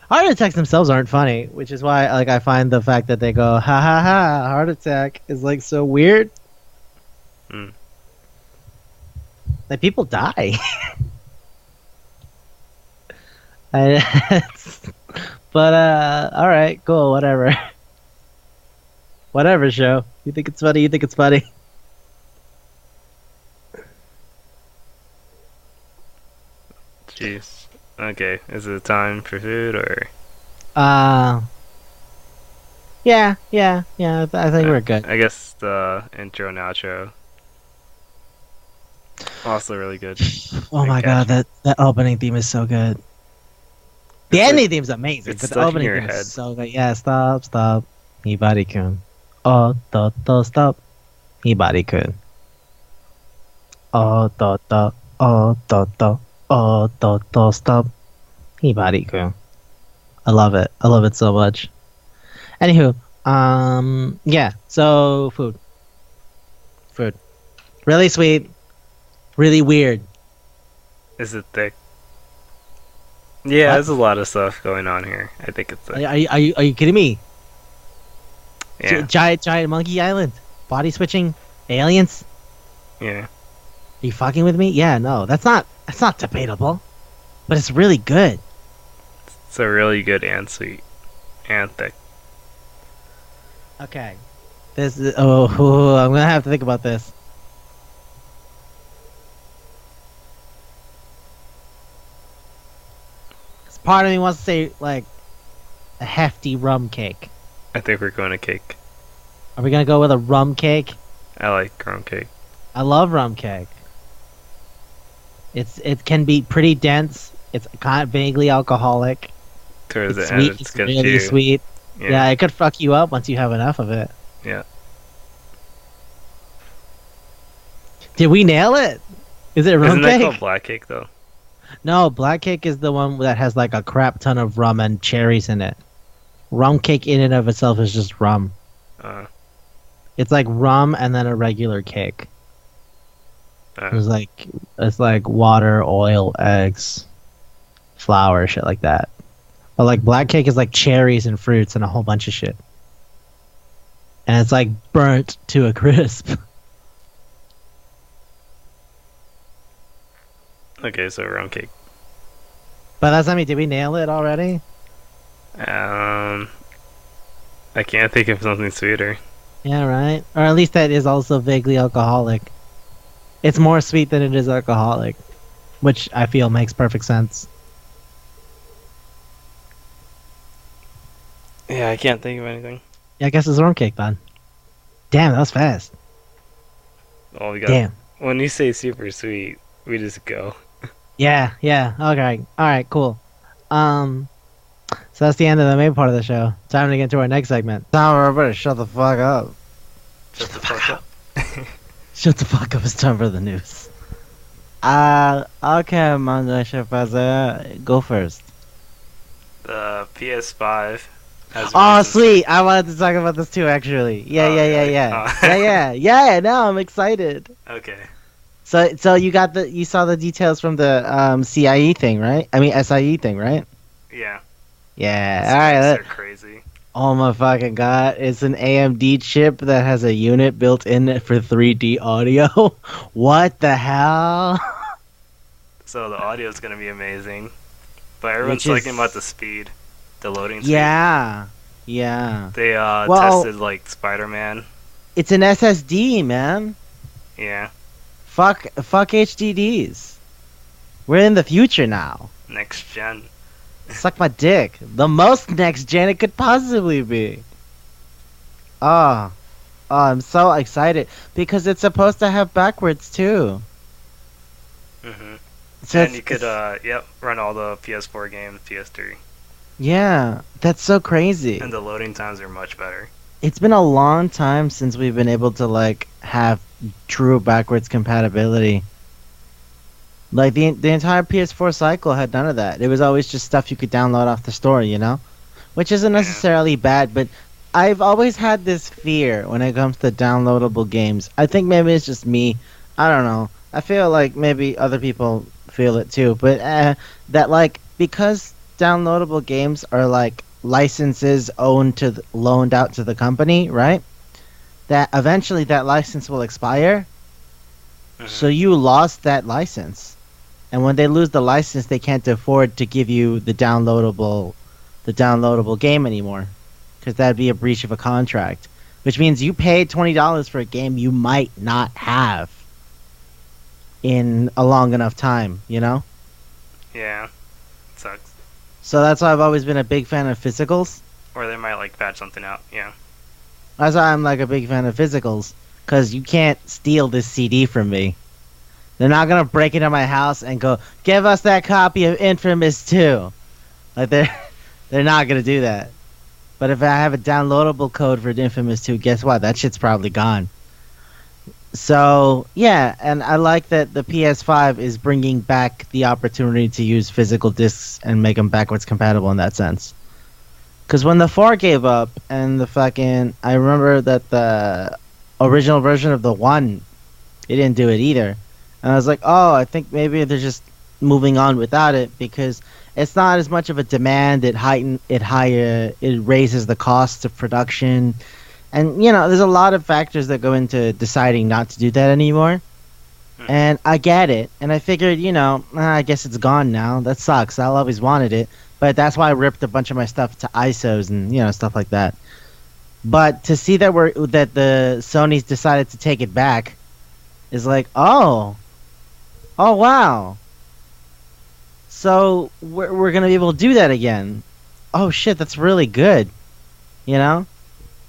Heart attacks themselves aren't funny, which is why like I find the fact that they go ha ha ha heart attack is like so weird. Mm. Like people die. But all right, cool, whatever. Whatever, show. You think it's funny? You think it's funny? Jeez. Okay, is it time for food or? Uh, yeah. I think we're good. I guess the intro and outro also really good. Oh my god, that opening theme is so good. The ending theme is amazing, it's but the stuck in opening your theme head. is so good. Yeah, stop. Hibari-kun. Oh, stop. Hibari-kun. Oh, stop. Hibari-kun. I love it. I love it so much. Anywho, yeah. So food. Really sweet. Really weird. Is it thick? Yeah, What? there's a lot of stuff going on here. I think it's thick. Are you kidding me? Yeah, Giant monkey island. Body switching aliens. yeah. Are you fucking with me? Yeah, no, that's not debatable. But it's really good. It's a really good and sweet and thick. Okay. I'm gonna have to think about this. 'Cause part of me wants to say like a hefty rum cake. I think we're going to cake. Are we gonna go with a rum cake? I like crumb cake. I love rum cake. It can be pretty dense. It's kind of vaguely alcoholic. Towards It's the end, sweet. it's It's good really too. sweet. Yeah, it could fuck you up once you have enough of it. Yeah. Did we nail it? Is it rum Isn't that cake? called black cake though? No, black cake is the one that has like a crap ton of rum and cherries in it. Rum cake in and of itself is just rum. Uh, It's like rum and then a regular cake. It's like water, oil, eggs, flour, shit like that. But like black cake is like cherries and fruits and a whole bunch of shit. And it's like burnt to a crisp. okay, so rum cake. But that's, I mean, did we nail it already? I can't think of something sweeter. Yeah, right. Or at least that is also vaguely alcoholic. It's more sweet than it is alcoholic, which I feel makes perfect sense. Yeah, I can't think of anything. Yeah, I guess it's rum cake then. Damn, that was fast. Oh, we got. Damn. When you say super sweet, we just go. Yeah. Okay. All right. Cool. So that's the end of the main part of the show. Time to get to our next segment. Time for everybody to shut the fuck up. Shut the fuck up. Shut the fuck up. It's time for the news. Okay, Manga Shafaza, go first. The PS5 has. Oh, released- sweet. I wanted to talk about this too, actually. Yeah. really? Yeah, no, I'm excited. Okay. So you saw the details from the CIE thing, right? I mean SIE thing, right? Yeah. Yeah. Specs All right. are crazy. Oh my fucking god! It's an AMD chip that has a unit built in it for 3D audio. What the hell? So the audio is gonna be amazing, but everyone's Which is- talking about the speed, the loading speed. Yeah. They Well- tested like Spider-Man. It's an SSD, man. Yeah. Fuck HDDs. We're in the future now. Next gen. Suck my dick. The most next gen it could possibly be. Oh, I'm so excited because it's supposed to have backwards too. hmm So And you could run all the PS4 games, PS3, yeah, that's so crazy. and the loading times are much better. It's been a long time since we've been able to like have true backwards compatibility. Like the entire PS4 cycle had none of that. It was always just stuff you could download off the store, you know? which isn't Yeah. necessarily bad, but I've always had this fear when it comes to downloadable games. I think maybe it's just me. I don't know. I feel like maybe other people feel it too, but that like because downloadable games are like licenses owned loaned out to the company, right? That eventually that license will expire. So Hmm. you lost that license. And when they lose the license, they can't afford to give you the downloadable game anymore because that'd be a breach of a contract, which means you paid $20 for a game you might not have in a long enough time, you know? Yeah. It sucks. So that's why I've always been a big fan of physicals. Or they might like patch something out. Yeah. That's why I'm like a big fan of physicals because you can't steal this CD from me. They're not gonna break into my house and go, "Give us that copy of Infamous 2." Like they're not gonna do that. But if I have a downloadable code for Infamous 2, guess what? That shit's probably gone. So yeah, and I like that the PS5 is bringing back the opportunity to use physical discs and make them backwards compatible in that sense. Because when the 4 gave up and the fucking, I remember that the original version of the 1, it didn't do it either. And I was like, oh, I think maybe they're just moving on without it because it's not as much of a demand. It raises the cost of production, and there's a lot of factors that go into deciding not to do that anymore. Hmm. And I get it, and I figured, I guess it's gone now. That sucks. I always wanted it, but that's why I ripped a bunch of my stuff to ISOs and stuff like that. But to see that the Sony's decided to take it back is like, oh wow. So we're gonna be able to do that again. Oh shit, that's really good. You know,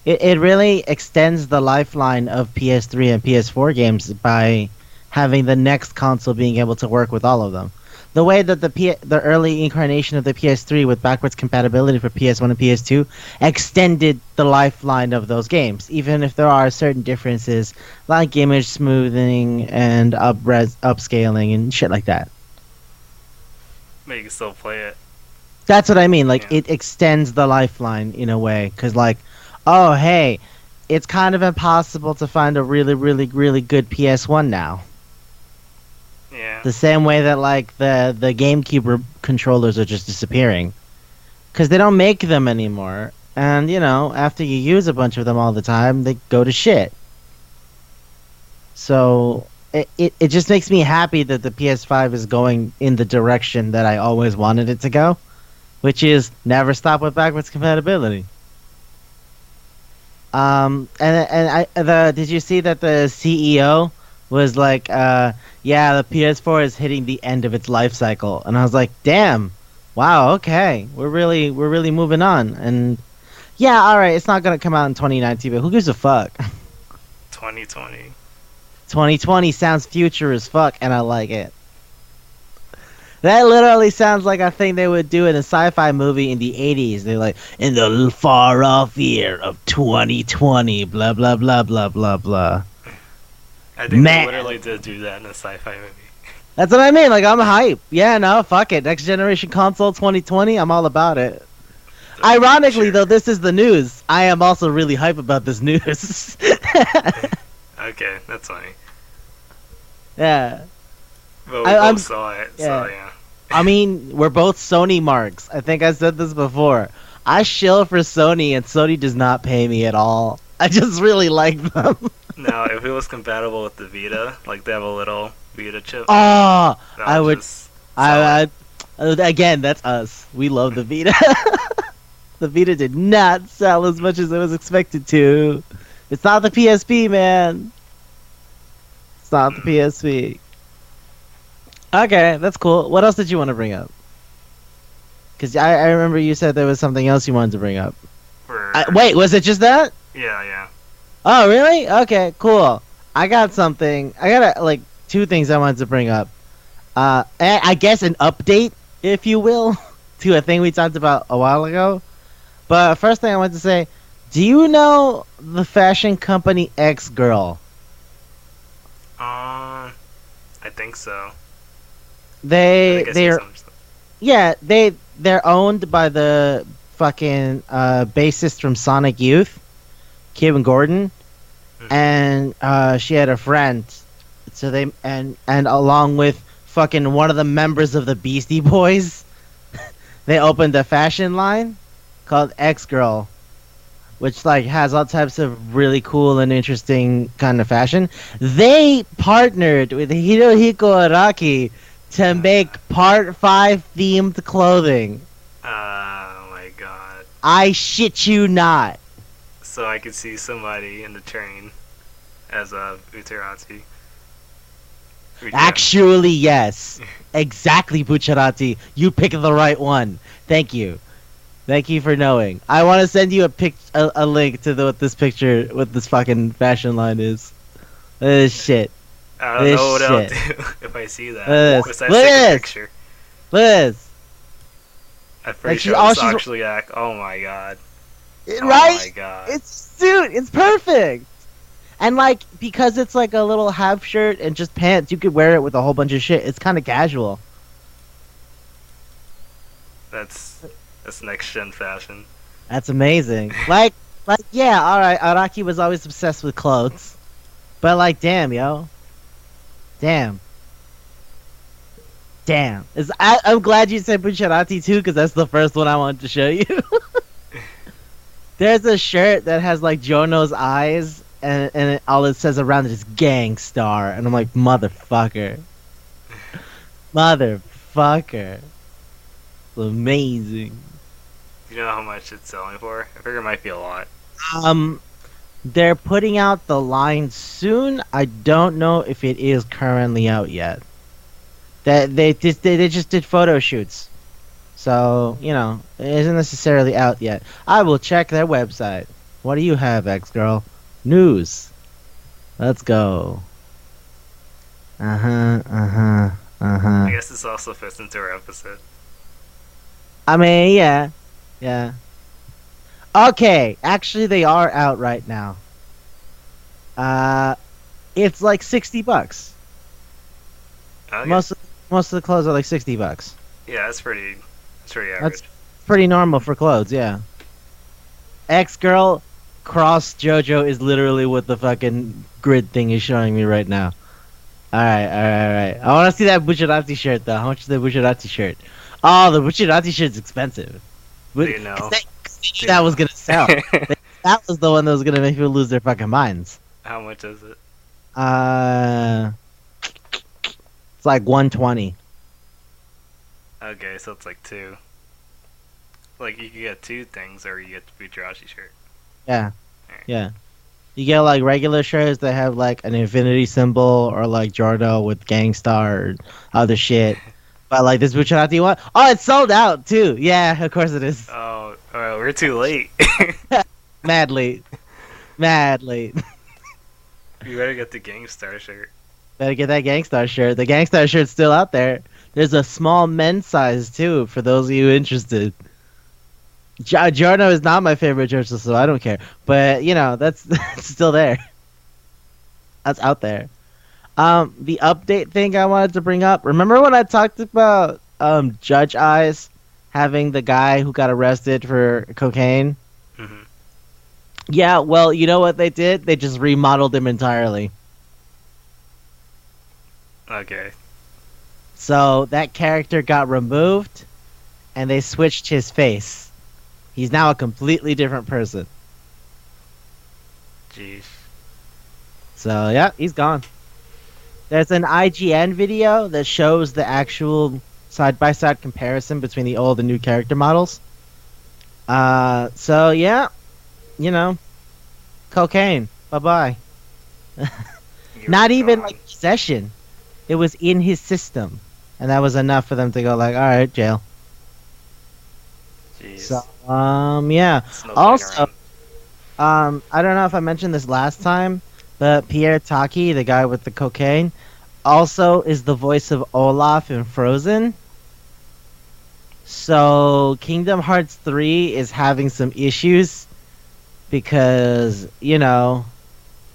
it really extends the lifeline of PS3 and PS4 games by having the next console being able to work with all of them. The way that the early incarnation of the PS3 with backwards compatibility for PS1 and PS2 extended the lifeline of those games, even if there are certain differences like image smoothing and upscaling and shit like that. But you can still play it. That's what I mean. Like Yeah. it extends the lifeline in a way, because like, oh hey, it's kind of impossible to find a really, really, really good PS1 now. Yeah. The same way that like the GameCube controllers are just disappearing because they don't make them anymore. And after you use a bunch of them all the time, they go to shit. So it just makes me happy that the PS5 is going in the direction that I always wanted it to go, which is never stop with backwards compatibility. Did you see that the CEO was like, yeah, the PS4 is hitting the end of its life cycle, and I was like, damn, wow, okay, we're really moving on, and yeah, all right, it's not gonna come out in 2019, but who gives a fuck? 2020. 2020 sounds future as fuck, and I like it. That literally sounds like a thing they would do in a sci-fi movie in the 80s. They're like, in the far off year of 2020, blah, blah, blah, blah, blah, blah. I think they Man, literally did do that in a sci-fi movie. that's what I mean. Like, I'm hype. Yeah, no, fuck it. Next generation console 2020, I'm all about it. The Ironically, future. though, this is the news. I am also really hype about this news. Okay, that's funny. Yeah. But we I'm, both saw it, so yeah. yeah. I mean, we're both Sony marks. I think I said this before. I shill for Sony, and Sony does not pay me at all. I just really like them. Now, if it was compatible with the Vita, like they have a little Vita chip, Oh, that I would would. just sell it. Again, that's us. We love the Vita. The Vita did not sell as much as it was expected to. It's not the PSP, man. It's not the Mm. PSP. Okay, that's cool. What else did you want to bring up? Because I remember you said there was something else you wanted to bring up. For Wait, was it just that? yeah, yeah. Oh, really? Okay, cool. I got something. I got like two things I wanted to bring up. I guess an update, if you will, to a thing we talked about a while ago. But first thing I want to say, do you know the fashion company X Girl? I think so. I They think I see they're some stuff. yeah they're owned by the fucking bassist from Sonic Youth, Kevin Gordon, and she had a friend. So they and along with fucking one of the members of the Beastie Boys, they opened a fashion line called X Girl, which like has all types of really cool and interesting kind of fashion. They partnered with Hirohiko Araki to make Part 5 themed clothing. Oh my god. I shit you not. So I could see somebody in the train as a Uterati. Actually, yes. Exactly, Bucciarati. You picked the right one. Thank you. Thank you for knowing. I want to send you a link to what this picture, what this fucking fashion line is. This shit. I don't know what I'll do if I see that. Besides take a picture. Liz. I'm pretty sure this actually act. Oh my god. Right? Oh my god. It's perfect. And like, because it's like a little half shirt and just pants, you could wear it with a whole bunch of shit. It's kind of casual. That's next gen fashion. That's amazing. like yeah, all right. Araki was always obsessed with clothes, but like, damn, yo, damn. I'm glad you said Bucciarati too, because that's the first one I wanted to show you. There's a shirt that has like Jono's eyes, and all it says around it is "Gang Star," and I'm like, motherfucker. It's amazing. Do you know how much it's selling for? I figure it might be a lot. They're putting out the line soon. I don't know if it is currently out yet. That they just did photo shoots, so you know it isn't necessarily out yet. I will check their website. What do you have, X-Girl? News. Let's go. I guess this also fits into our episode. I mean, yeah. Okay, actually, they are out right now. It's like $60. Okay. Most of the clothes are like $60. Yeah, that's pretty average. That's pretty normal for clothes, yeah. X-Girl cross JoJo is literally what the fucking grid thing is showing me right now. Alright. I want to see that Bucciarati shirt, though. How much is the Bucciarati shirt? Oh, the Bucciarati shirt's expensive. Do you know? That was gonna sell. That was the one that was gonna make people lose their fucking minds. How much is it? It's like $120. Okay, so it's like 2. Like you can get 2 things, or you get the Bucciarati shirt. Yeah. Yeah. You get like regular shirts that have like an infinity symbol or like Jordo with Gangstar or other shit. But like this Bucciarati one, oh, it's sold out too. Yeah, of course it is. Oh, we're too late. Mad late. You better get the Gangstar shirt. Better get that Gangstar shirt. The Gangstar shirt's still out there. There's a small men's size too for those of you interested. Giorno is not my favorite JoJo, so I don't care. But you know, that's still there. That's out there. The update thing I wanted to bring up. Remember when I talked about Judge Eyes having the guy who got arrested for cocaine? Mm-hmm. Yeah, well, you know what they did? They just remodeled him entirely. Okay. So that character got removed, and they switched his face. He's now a completely different person. Jeez. So, yeah, he's gone. There's an IGN video that shows the actual side-by-side comparison between the old and new character models. So, yeah, you know, cocaine. Bye-bye. Not even, like, possession. It was in his system. And that was enough for them to go, like, alright, jail. Jeez. So, yeah. Also, I don't know if I mentioned this last time, but Pierre Taki, the guy with the cocaine, also is the voice of Olaf in Frozen. So Kingdom Hearts 3 is having some issues because, you know,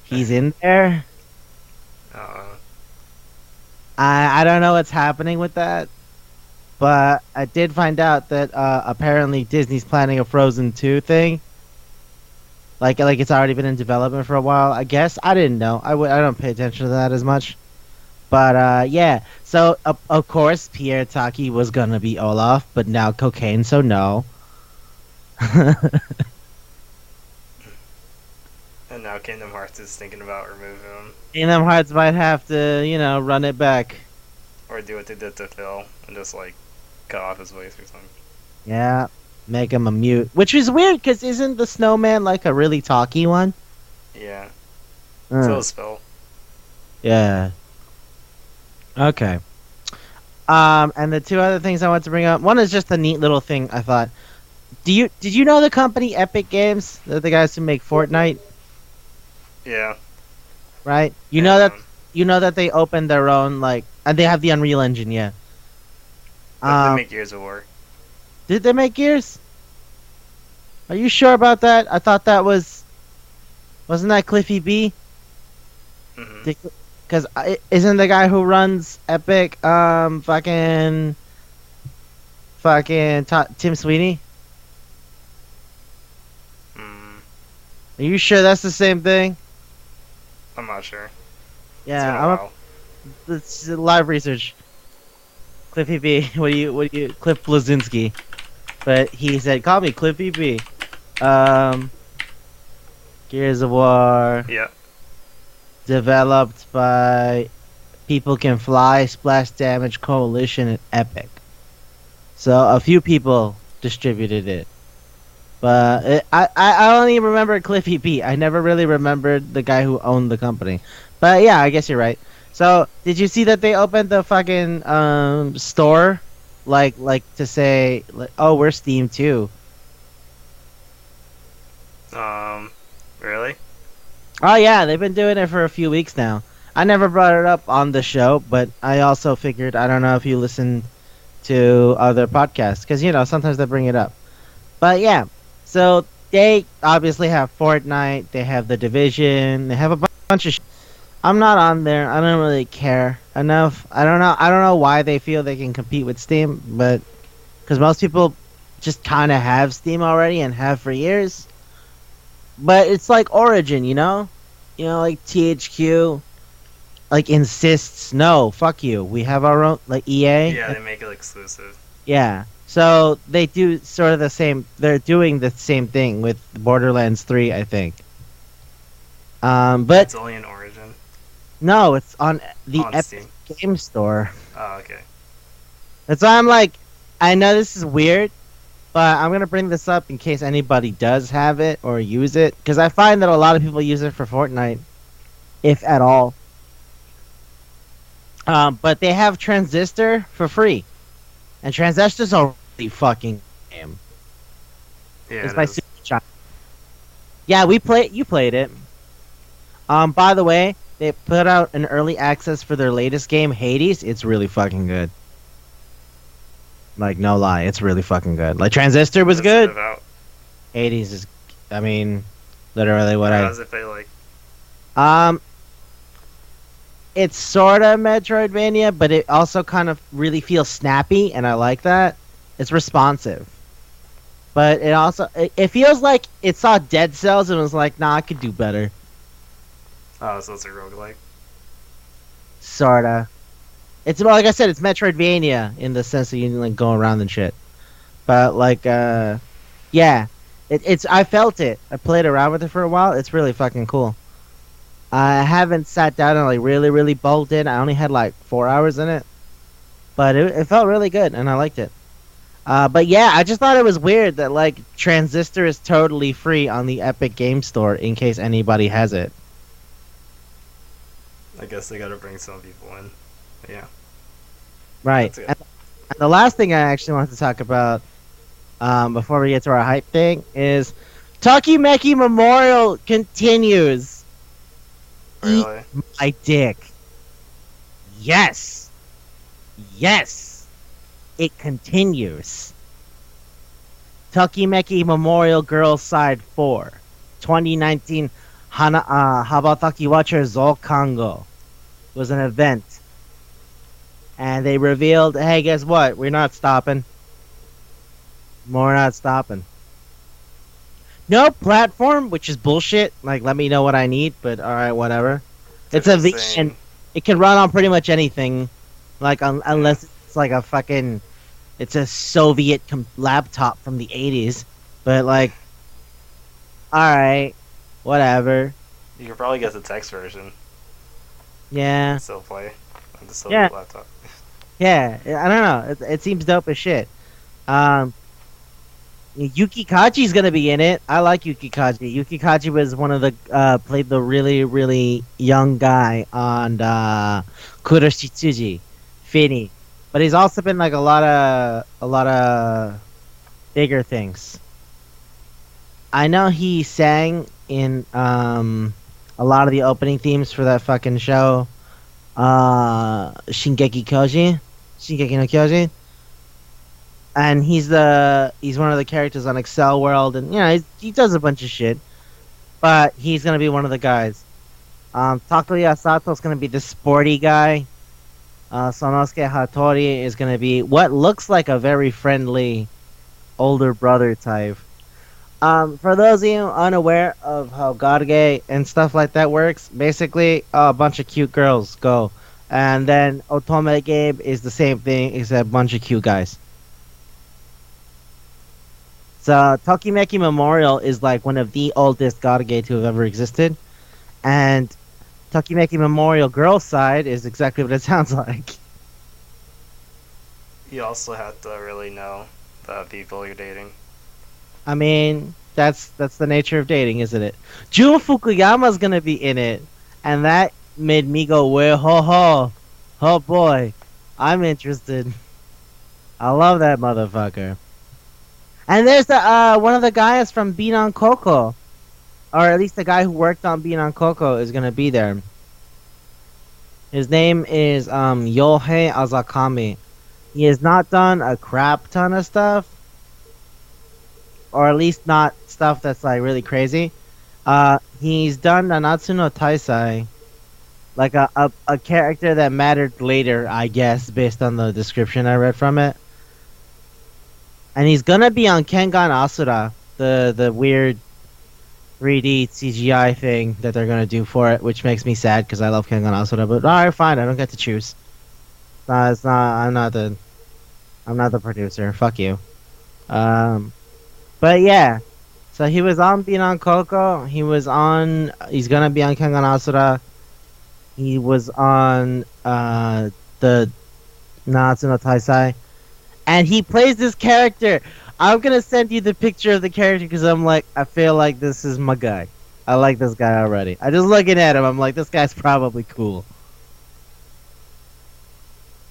he's in there. I don't know what's happening with that. But I did find out that apparently Disney's planning a Frozen 2 thing. Like it's already been in development for a while. I guess I didn't know. I don't pay attention to that as much. But yeah. So of course Pierre Taki was gonna be Olaf, but now cocaine, so no. And now Kingdom Hearts is thinking about removing him. Kingdom Hearts might have to, run it back. Or do what they did to Phil and just like cut off his voice or something. Yeah, make him a mute, which is weird because isn't the snowman like a really talky one? Yeah. Uh, So is Phil. yeah. Okay. And the two other things I want to bring up. One is just a neat little thing I thought. Did you know the company Epic Games? They're the guys who make Fortnite, Yeah. right? Yeah, You know that they opened their own and they have the Unreal Engine, yeah. But they make Gears of War. Did they make Gears? Are you sure about that? I thought that wasn't that Cliffy B? Hmm. Because isn't the guy who runs Epic fucking Tim Sweeney? Mm, Are you sure that's the same thing? I'm not sure. It's been Yeah, a while. it's live research. Cliffy B. What do you Cliff Blazinski? But he said, "Call me Cliffy B." Um, Gears of War Yeah. developed by People Can Fly, Splash Damage Coalition, and Epic. So a few people distributed it. But I only remember Cliffy B. I never really remembered the guy who owned the company. But yeah, I guess you're right. So did you see that they opened the fucking store, like to say, oh, we're Steam too. Really? Oh yeah, they've been doing it for a few weeks now. I never brought it up on the show, but I also figured I don't know if you listen to other podcasts because sometimes they bring it up. But yeah, so they obviously have Fortnite, they have the Division, they have a bunch of. I'm not on there. I don't really care enough. I don't know. I don't know why they feel they can compete with Steam, but because most people just kind of have Steam already and have for years. But it's like Origin, like THQ, like insists, no, fuck you. We have our own, like EA. Yeah, they make it exclusive. Yeah. So they do sort of the same. They're doing the same thing with Borderlands 3, I think. But It's only in Origin. no, it's on the On Epic Steam. Game Store. Oh, okay. That's why I'm like, I know this is weird, but I'm gonna bring this up in case anybody does have it or use it, because I find that a lot of people use it for Fortnite, if at all. But they have Transistor for free, and Transistor's a really fucking game. Yeah, It's it by is. Super Giant. Yeah, you played it. By the way, they put out an early access for their latest game, Hades. It's really fucking good. Like, no lie, it's really fucking good. Like, Transistor was What's it good. about? Hades is, I mean, literally what How I. does it feel like? Um, it's sort of Metroidvania, but it also kind of really feels snappy, and I like that. It's responsive. But it feels like it saw Dead Cells and was like, nah, I could do better. Oh, so it's a roguelike. Sorta. It's well, like I said, it's Metroidvania in the sense that you can like go around and shit. But yeah, it's I felt it. I played around with it for a while. It's really fucking cool. I haven't sat down and like really bowled in. I only had like 4 hours in it, but it felt really good and I liked it. But yeah, I just thought it was weird that like Transistor is totally free on the Epic Game Store in case anybody has it. I guess they gotta bring some people in. Yeah. Right. That's good. And the last thing I actually want to talk about before we get to our hype thing is Takimeki Memorial continues. Eat Really? my dick. Yes. Yes. It continues. Takimeki Memorial Girls Side 4. 2019 Habataki Watcher Zolkango was an event And they revealed, hey, guess what? We're not stopping. We're not stopping. No platform, which is bullshit. Like, let me know what I need, but alright, whatever. They're It's a just V, and saying, it can run on pretty much anything. Like, yeah. unless it's like a fucking. It's a Soviet laptop from the 80s. But, like, alright, whatever. You could probably get the text version Yeah. and still play on the Yeah. Soviet laptop. Yeah. I don't know. It seems dope as shit. Um, Yuki Kaji's gonna be in it. I like Yuki Kaji. Yuki Kaji was one of the played the really really young guy on Kuroshitsuji, Finny, but he's also been like a lot of bigger things. I know he sang in a lot of the opening themes for that fucking show, Shingeki no Kyoji, and he's one of the characters on Excel World, and he does a bunch of shit. But he's gonna be one of the guys. Takuya Sato's gonna be the sporty guy. Sonosuke Hattori is gonna be what looks like a very friendly older brother type. For those of you unaware of how Godge and stuff like that works, basically a bunch of cute girls go, and then Otome Game is the same thing, except a bunch of cute guys. So Tokimeki Memorial is like one of the oldest Godge to have ever existed, and Tokimeki Memorial Girls Side is exactly what it sounds like. You also have to really know the people you're dating. I mean, that's the nature of dating, isn't it? Jun Fukuyama's gonna be in it, and that made me go, "Well, ho ho, oh boy, I'm interested." I love that motherfucker. And there's the one of the guys from Bean on Coco, or at least the guy who worked on Bean on Coco is gonna be there. His name is Yohei Azakami. He has not done a crap ton of stuff, or at least not stuff that's like really crazy. He's done Nanatsu no Taisai, like a character that mattered later, I guess, based on the description I read from it. And he's gonna be on Kengan Asura, the weird 3D CGI thing that they're gonna do for it, which makes me sad because I love Kengan Asura. But alright, fine, I don't get to choose. No, it's not. I'm not the producer. Fuck you. Um, but yeah. So he was on Being on Coco. He's gonna be on Kengan Asura. He was on the Natsu no Taisai, and he plays this character. I'm gonna send you the picture of the character because I feel like this is my guy. I like this guy already. I just looking at him, I'm like, this guy's probably cool.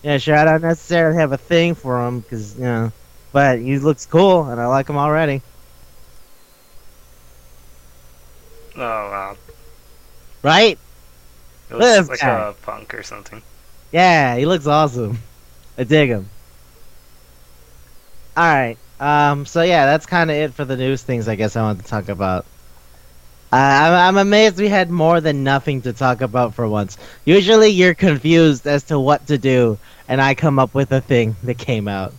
Yeah, sure, I don't necessarily have a thing for him because but he looks cool and I like him already. Oh wow. Right? It Look at looks this like guy. a punk or something. Yeah, he looks awesome. I dig him. Alright. So yeah, that's kind of it for the news things I guess I wanted to talk about. I'm amazed we had more than nothing to talk about for once. Usually you're confused as to what to do, and I come up with a thing that came out.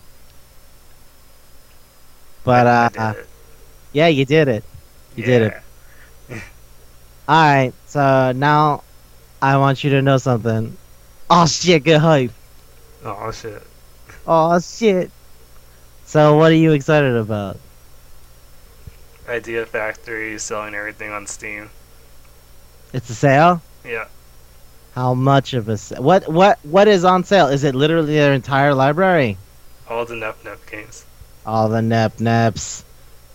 But I did it. yeah, you did it. You did it. Yeah. Alright, so now I want you to know something. Oh shit, get hype. Oh shit. Oh shit. So what are you excited about? Idea Factory selling everything on Steam. It's a sale? Yeah. How much of a sale? What is on sale? Is it literally their entire library? All the Nep Nep games. All the Nep Neps.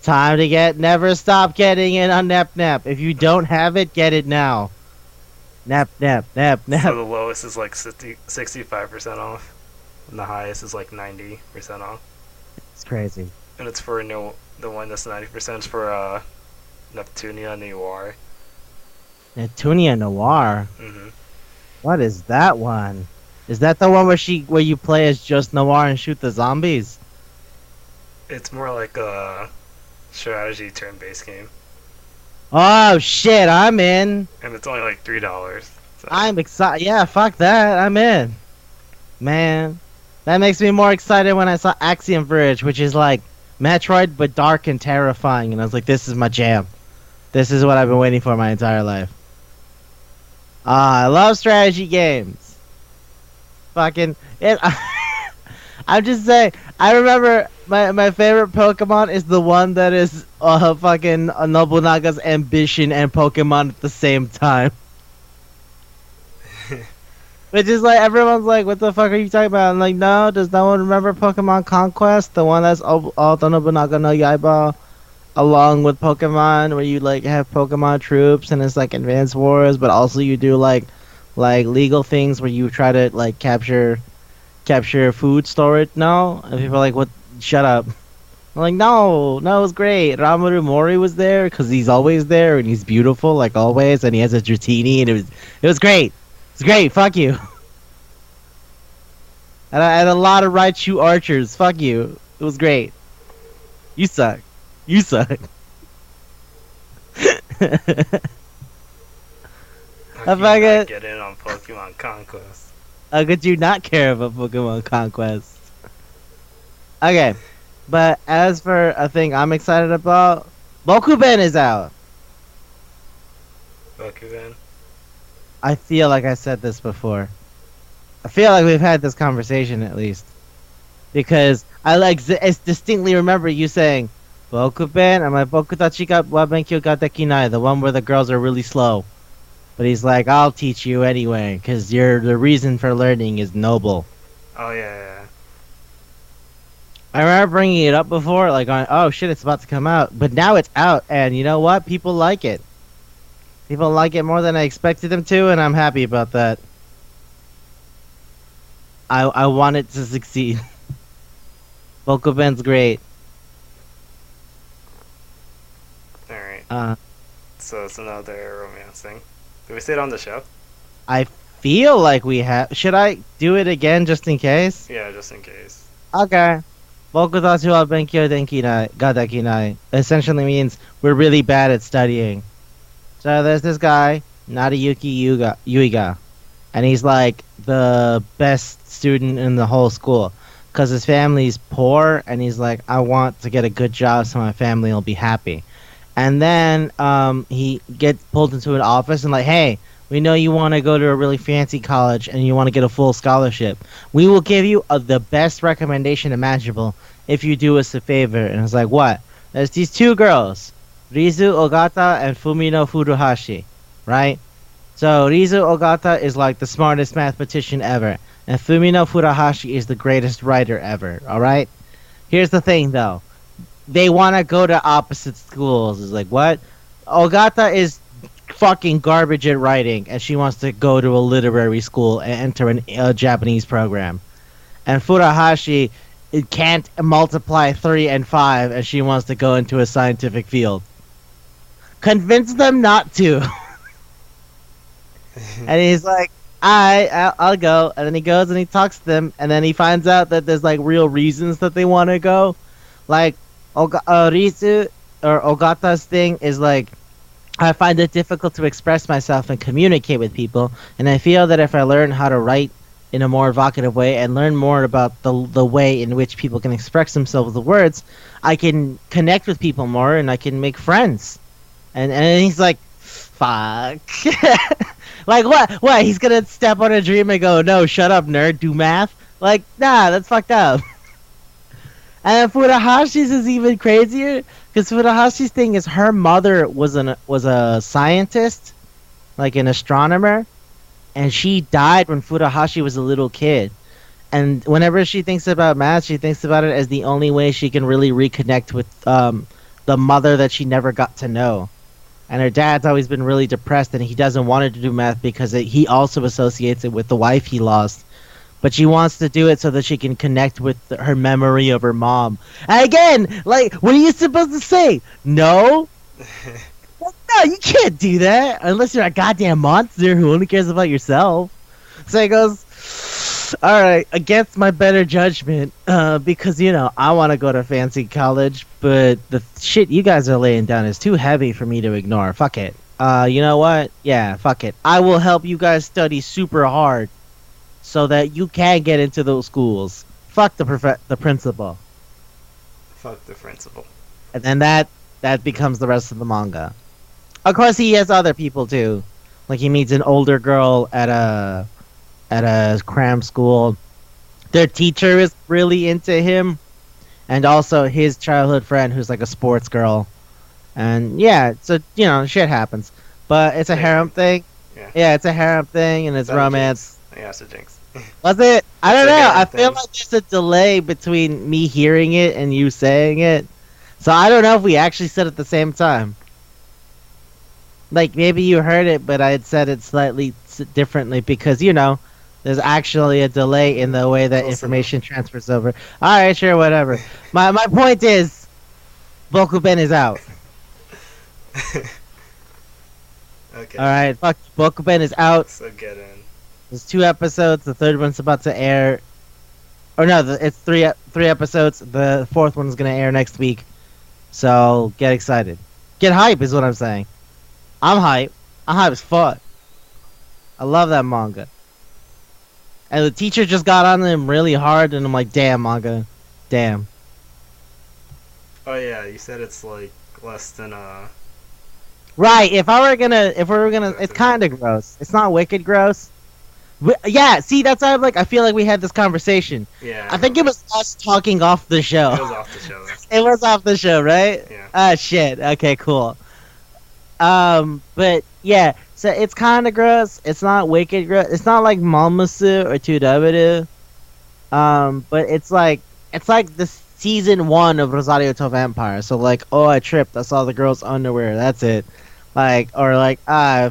Time to never stop getting it on Nep Nep. If you don't have it, get it now. Nep Nep Nep Nep. So the lowest is like 65% off, and the highest is like 90% off. It's crazy. And it's for the one that's 90% is for Neptunia Noir. Neptunia Noir. Mm-hmm. What is that one? Is that the one where you play as just Noir and shoot the zombies? It's more like a strategy turn-based game, Oh shit, I'm in. and it's only like $3. So. I'm excited. Yeah, fuck that. I'm in. Man, that makes me more excited when I saw Axiom Verge, which is like Metroid but dark and terrifying, and I was like, this is my jam. This is what I've been waiting for my entire life. I love strategy games. Fucking it. I'm just saying. I remember my favorite Pokemon is the one that is fucking Nobunaga's ambition and Pokemon at the same time. Which is like everyone's like, what the fuck are you talking about? I'm like, no, does no one remember Pokemon Conquest, the one that's all the Nobunaga no Yaiba, along with Pokemon, where you like have Pokemon troops and it's like Advanced Wars, but also you do like legal things where you try to like capture food storage. No, and people are like, what? Shut up. I'm like, no, it was great. Ramuru Mori was there because he's always there and he's beautiful like always, and he has a Dratini, and it was great. It's great. Fuck you. And I had a lot of Raichu archers. Fuck you. It was great. You suck. You suck. How I can you fucking. not get in on Pokemon Conquest? How could you not care about Pokemon Conquest? Okay, but as for a thing I'm excited about, Bokuben is out. Pokemon? I feel like I said this before. I feel like we've had this conversation at least. Because I distinctly remember you saying, Bokuben, I'm like, Bokutachi ga wa benkyou ga dekinai, the one where the girls are really slow. But he's like, I'll teach you anyway, because the reason for learning is noble. Oh, yeah. I remember bringing it up before, like, oh shit, it's about to come out. But now it's out, and you know what? People like it. People like it more than I expected them to, and I'm happy about that. I want it to succeed. Bokuben's great. Alright. So it's another romance thing. Did we say it on the show? I feel like we have. Should I do it again just in case? Yeah, just in case. Okay. Bokutachi wa benkyou denkinai ga dekinai essentially means we're really bad at studying. So there's this guy, Nariyuki Yuiga, and he's like the best student in the whole school because his family's poor, and he's like, I want to get a good job so my family will be happy. And then he gets pulled into an office and like, hey, we know you want to go to a really fancy college and you want to get a full scholarship. We will give you the best recommendation imaginable if you do us a favor. And it's like, what? There's these two girls, Rizu Ogata and Fumino Furuhashi, right? So Rizu Ogata is like the smartest mathematician ever, and Fumino Furuhashi is the greatest writer ever, alright? Here's the thing though. They want to go to opposite schools. It's like, what? Ogata is fucking garbage at writing, and she wants to go to a literary school and enter a Japanese program. And Furuhashi can't multiply 3 and 5, and she wants to go into a scientific field. Convince them not to. And he's like, I'll go. And then he goes and he talks to them, and then he finds out that there's like real reasons that they want to go. Like, Rizu or Ogata's thing is like, I find it difficult to express myself and communicate with people, and I feel that if I learn how to write in a more evocative way and learn more about the way in which people can express themselves with words, I can connect with people more and I can make friends. And he's like, fuck. Like, what? He's gonna step on a dream and go, no, shut up, nerd, do math? Like, nah, that's fucked up. And Furuhashi's is even crazier, because Furuhashi's thing is her mother was a scientist, like an astronomer, and she died when Furuhashi was a little kid. And whenever she thinks about math, she thinks about it as the only way she can really reconnect with the mother that she never got to know. And her dad's always been really depressed, and he doesn't want her to do math because he also associates it with the wife he lost. But she wants to do it so that she can connect with her memory of her mom. And again, like, what are you supposed to say? No? No, you can't do that unless you're a goddamn monster who only cares about yourself. So he goes, alright, against my better judgment, because, you know, I want to go to fancy college, but the shit you guys are laying down is too heavy for me to ignore. Fuck it. You know what? Yeah, fuck it. I will help you guys study super hard. so that you can get into those schools. Fuck the principal. Fuck the principal. And then that becomes the rest of the manga. Of course, he has other people too. Like he meets an older girl at a cram school. Their teacher is really into him, and also his childhood friend who's like a sports girl. And yeah, so shit happens. But it's a harem thing. Yeah. Yeah, it's a harem thing, and it's romance. Yeah, it's a jinx. Was it? I don't It's a know. harem I feel thing. like there's a delay between me hearing it and you saying it. So I don't know if we actually said it at the same time. Like maybe you heard it, but I had said it slightly differently because there's actually a delay in the way that Close information transfers over. All right, sure, whatever. My point is, Bokuben is out. Okay. All right, fuck, Bokuben is out. So get in. There's 2 episodes. The third one's about to air. Or no, it's three episodes. The fourth one's gonna air next week. So get excited. Get hype is what I'm saying. I'm hype. I'm hype as fuck. I love that manga. And the teacher just got on him really hard, and I'm like, damn, manga. Damn. Oh yeah, you said it's like less than Right, if we were gonna, it's kind of gross. It's not wicked gross. Yeah, see, that's why I feel like we had this conversation. Yeah. I think it was us talking off the show. It was off the show. It was off the show, right? Yeah. Ah, shit. Okay, cool. But yeah, so it's kind of gross. It's not wicked gross. It's not like Malmasu or 2W. But it's like the season 1 of Rosario to Vampire. So like, oh, I tripped. I saw the girl's underwear. That's it. I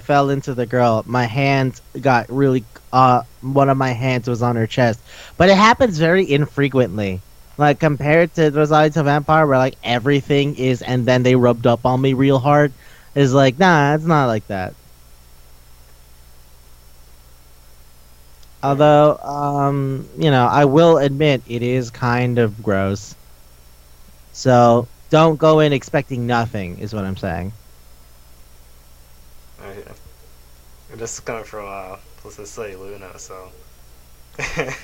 fell into the girl. My hand got really. One of my hands was on her chest. But it happens very infrequently. Like compared to Rosario to Vampire, where like everything is, and then they rubbed up on me real hard. Is like, nah, it's not like that. Although, I will admit it is kind of gross. So don't go in expecting nothing, is what I'm saying. Oh, yeah. This is coming from let's just say Luna, so. Yeah,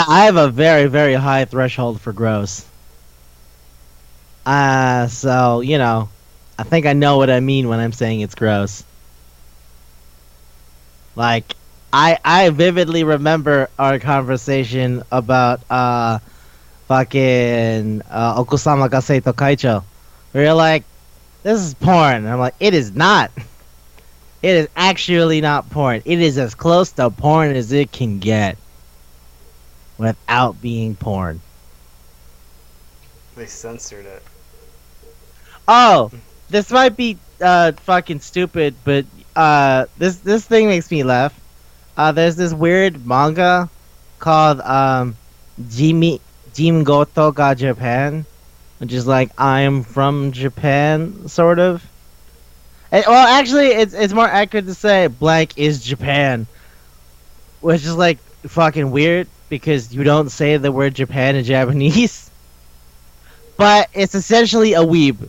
I have a very, very high threshold for gross. So I think I know what I mean when I'm saying it's gross. Like, I vividly remember our conversation about fucking Okusama Gaseito Kaicho. We were like, this is porn. And I'm like, it is not. It is actually not porn. It is as close to porn as it can get without being porn. They censored it. Oh, this might be fucking stupid, but this thing makes me laugh. There's this weird manga called Jim Goto ga Japan, which is like I'm from Japan, sort of. Well, actually, it's more accurate to say blank is Japan, which is like fucking weird because you don't say the word Japan in Japanese. But it's essentially a weeb.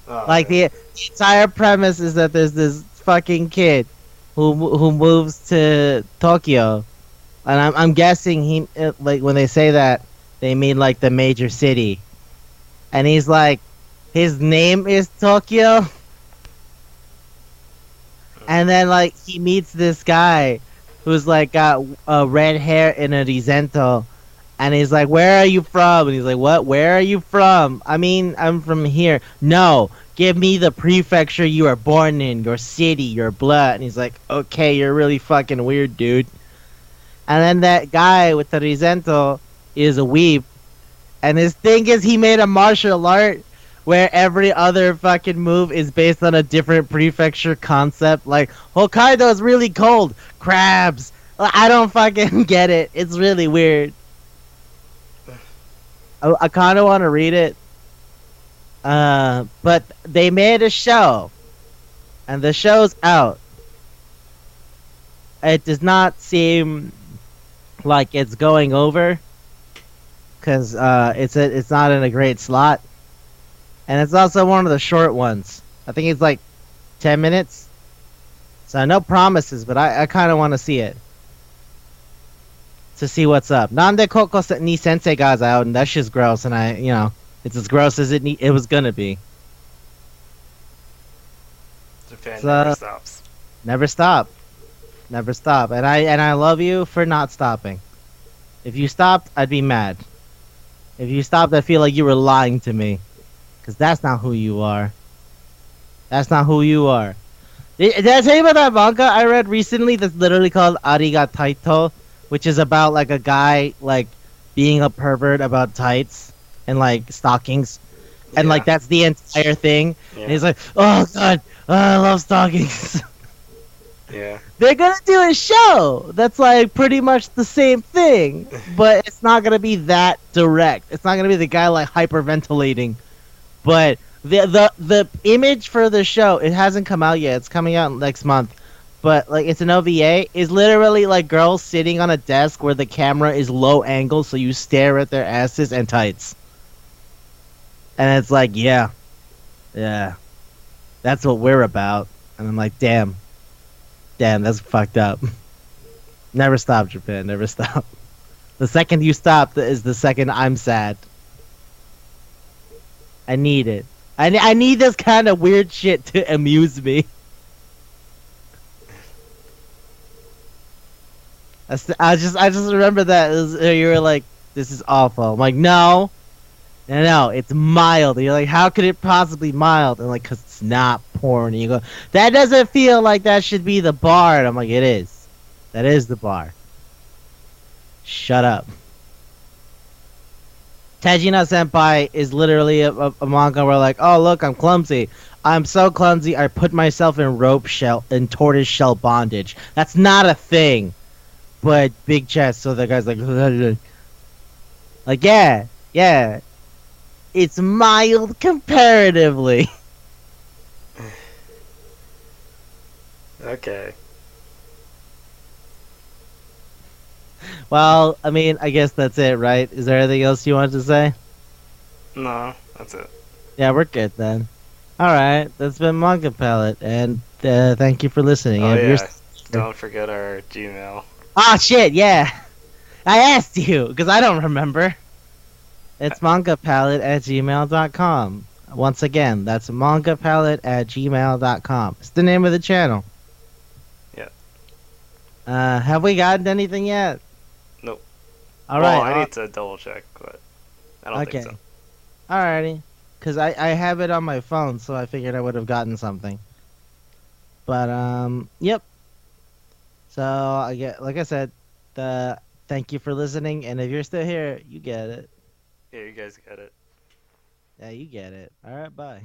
Oh, Like yeah. the entire premise is that there's this fucking kid who moves to Tokyo, and I'm guessing like when they say that they mean like the major city, and he's like his name is Tokyo, and then like he meets this guy who's like got red hair and a risento. And he's like, where are you from? And he's like, what? Where are you from? I mean, I'm from here. No, give me the prefecture you were born in, your city, your blood. And he's like, okay, you're really fucking weird, dude. And then that guy with the risento is a weeb. And his thing is he made a martial art where every other fucking move is based on a different prefecture concept. Like, Hokkaido is really cold. Crabs. I don't fucking get it. It's really weird. I kind of want to read it, but they made a show, and the show's out. It does not seem like it's going over, because it's not in a great slot, and it's also one of the short ones. I think it's like 10 minutes, so no promises, but I kind of want to see it. to see what's up. Nande Koko ni Sensei Ga's out, and that shit's gross, and it's as gross as it was gonna be. Japan never So stops. never stop, never stop, and I love you for not stopping. If you stopped, I'd be mad. If you stopped, I feel like you were lying to me, because that's not who you are. That's not who you are. Did I tell you about that manga I read recently that's literally called Ariga Taito, which is about like a guy like being a pervert about tights and like stockings, and Yeah. like that's the entire thing. Yeah. And he's like, oh god, I love stockings. Yeah. They're gonna do a show that's like pretty much the same thing, but it's not gonna be that direct. It's not gonna be the guy like hyperventilating, but the image for the show, it hasn't come out yet. It's coming out next month, but like it's an OVA. Is literally like girls sitting on a desk where the camera is low angle, so you stare at their asses and tights, and it's like yeah, that's what we're about. And I'm like, damn, that's fucked up. Never stop, Japan. Never stop. The second you stop is the second I'm sad. I need it. I need this kind of weird shit to amuse me. I just remember that you were like, "This is awful." I'm like, "No, no, it's mild." And you're like, "How could it possibly mild?" And like, "Cause it's not porn." And you go, "That doesn't feel like that should be the bar." And I'm like, "It is. That is the bar." Shut up. Tajina Senpai is literally a manga where like, oh look, I'm clumsy. I'm so clumsy. I put myself in tortoise shell bondage. That's not a thing. But big chest, so the guy's like, like yeah, it's mild comparatively. Okay. Well, I mean, I guess that's it, right? Is there anything else you wanted to say? No, that's it. Yeah, we're good then. All right, that's been Manga Palette, and thank you for listening. Oh If you're yeah. Don't forget our Gmail. Ah, shit, yeah. I asked you, because I don't remember. It's mangapalette@gmail.com. Once again, that's mangapalette@gmail.com. It's the name of the channel. Yeah. Have we gotten anything yet? Nope. All Well, right. I need to double check, but I don't think so. Alrighty. Because I have it on my phone, so I figured I would have gotten something. But, yep. So, like I said, thank you for listening, and if you're still here, you get it. Yeah, you guys get it. Yeah, you get it. Alright, bye.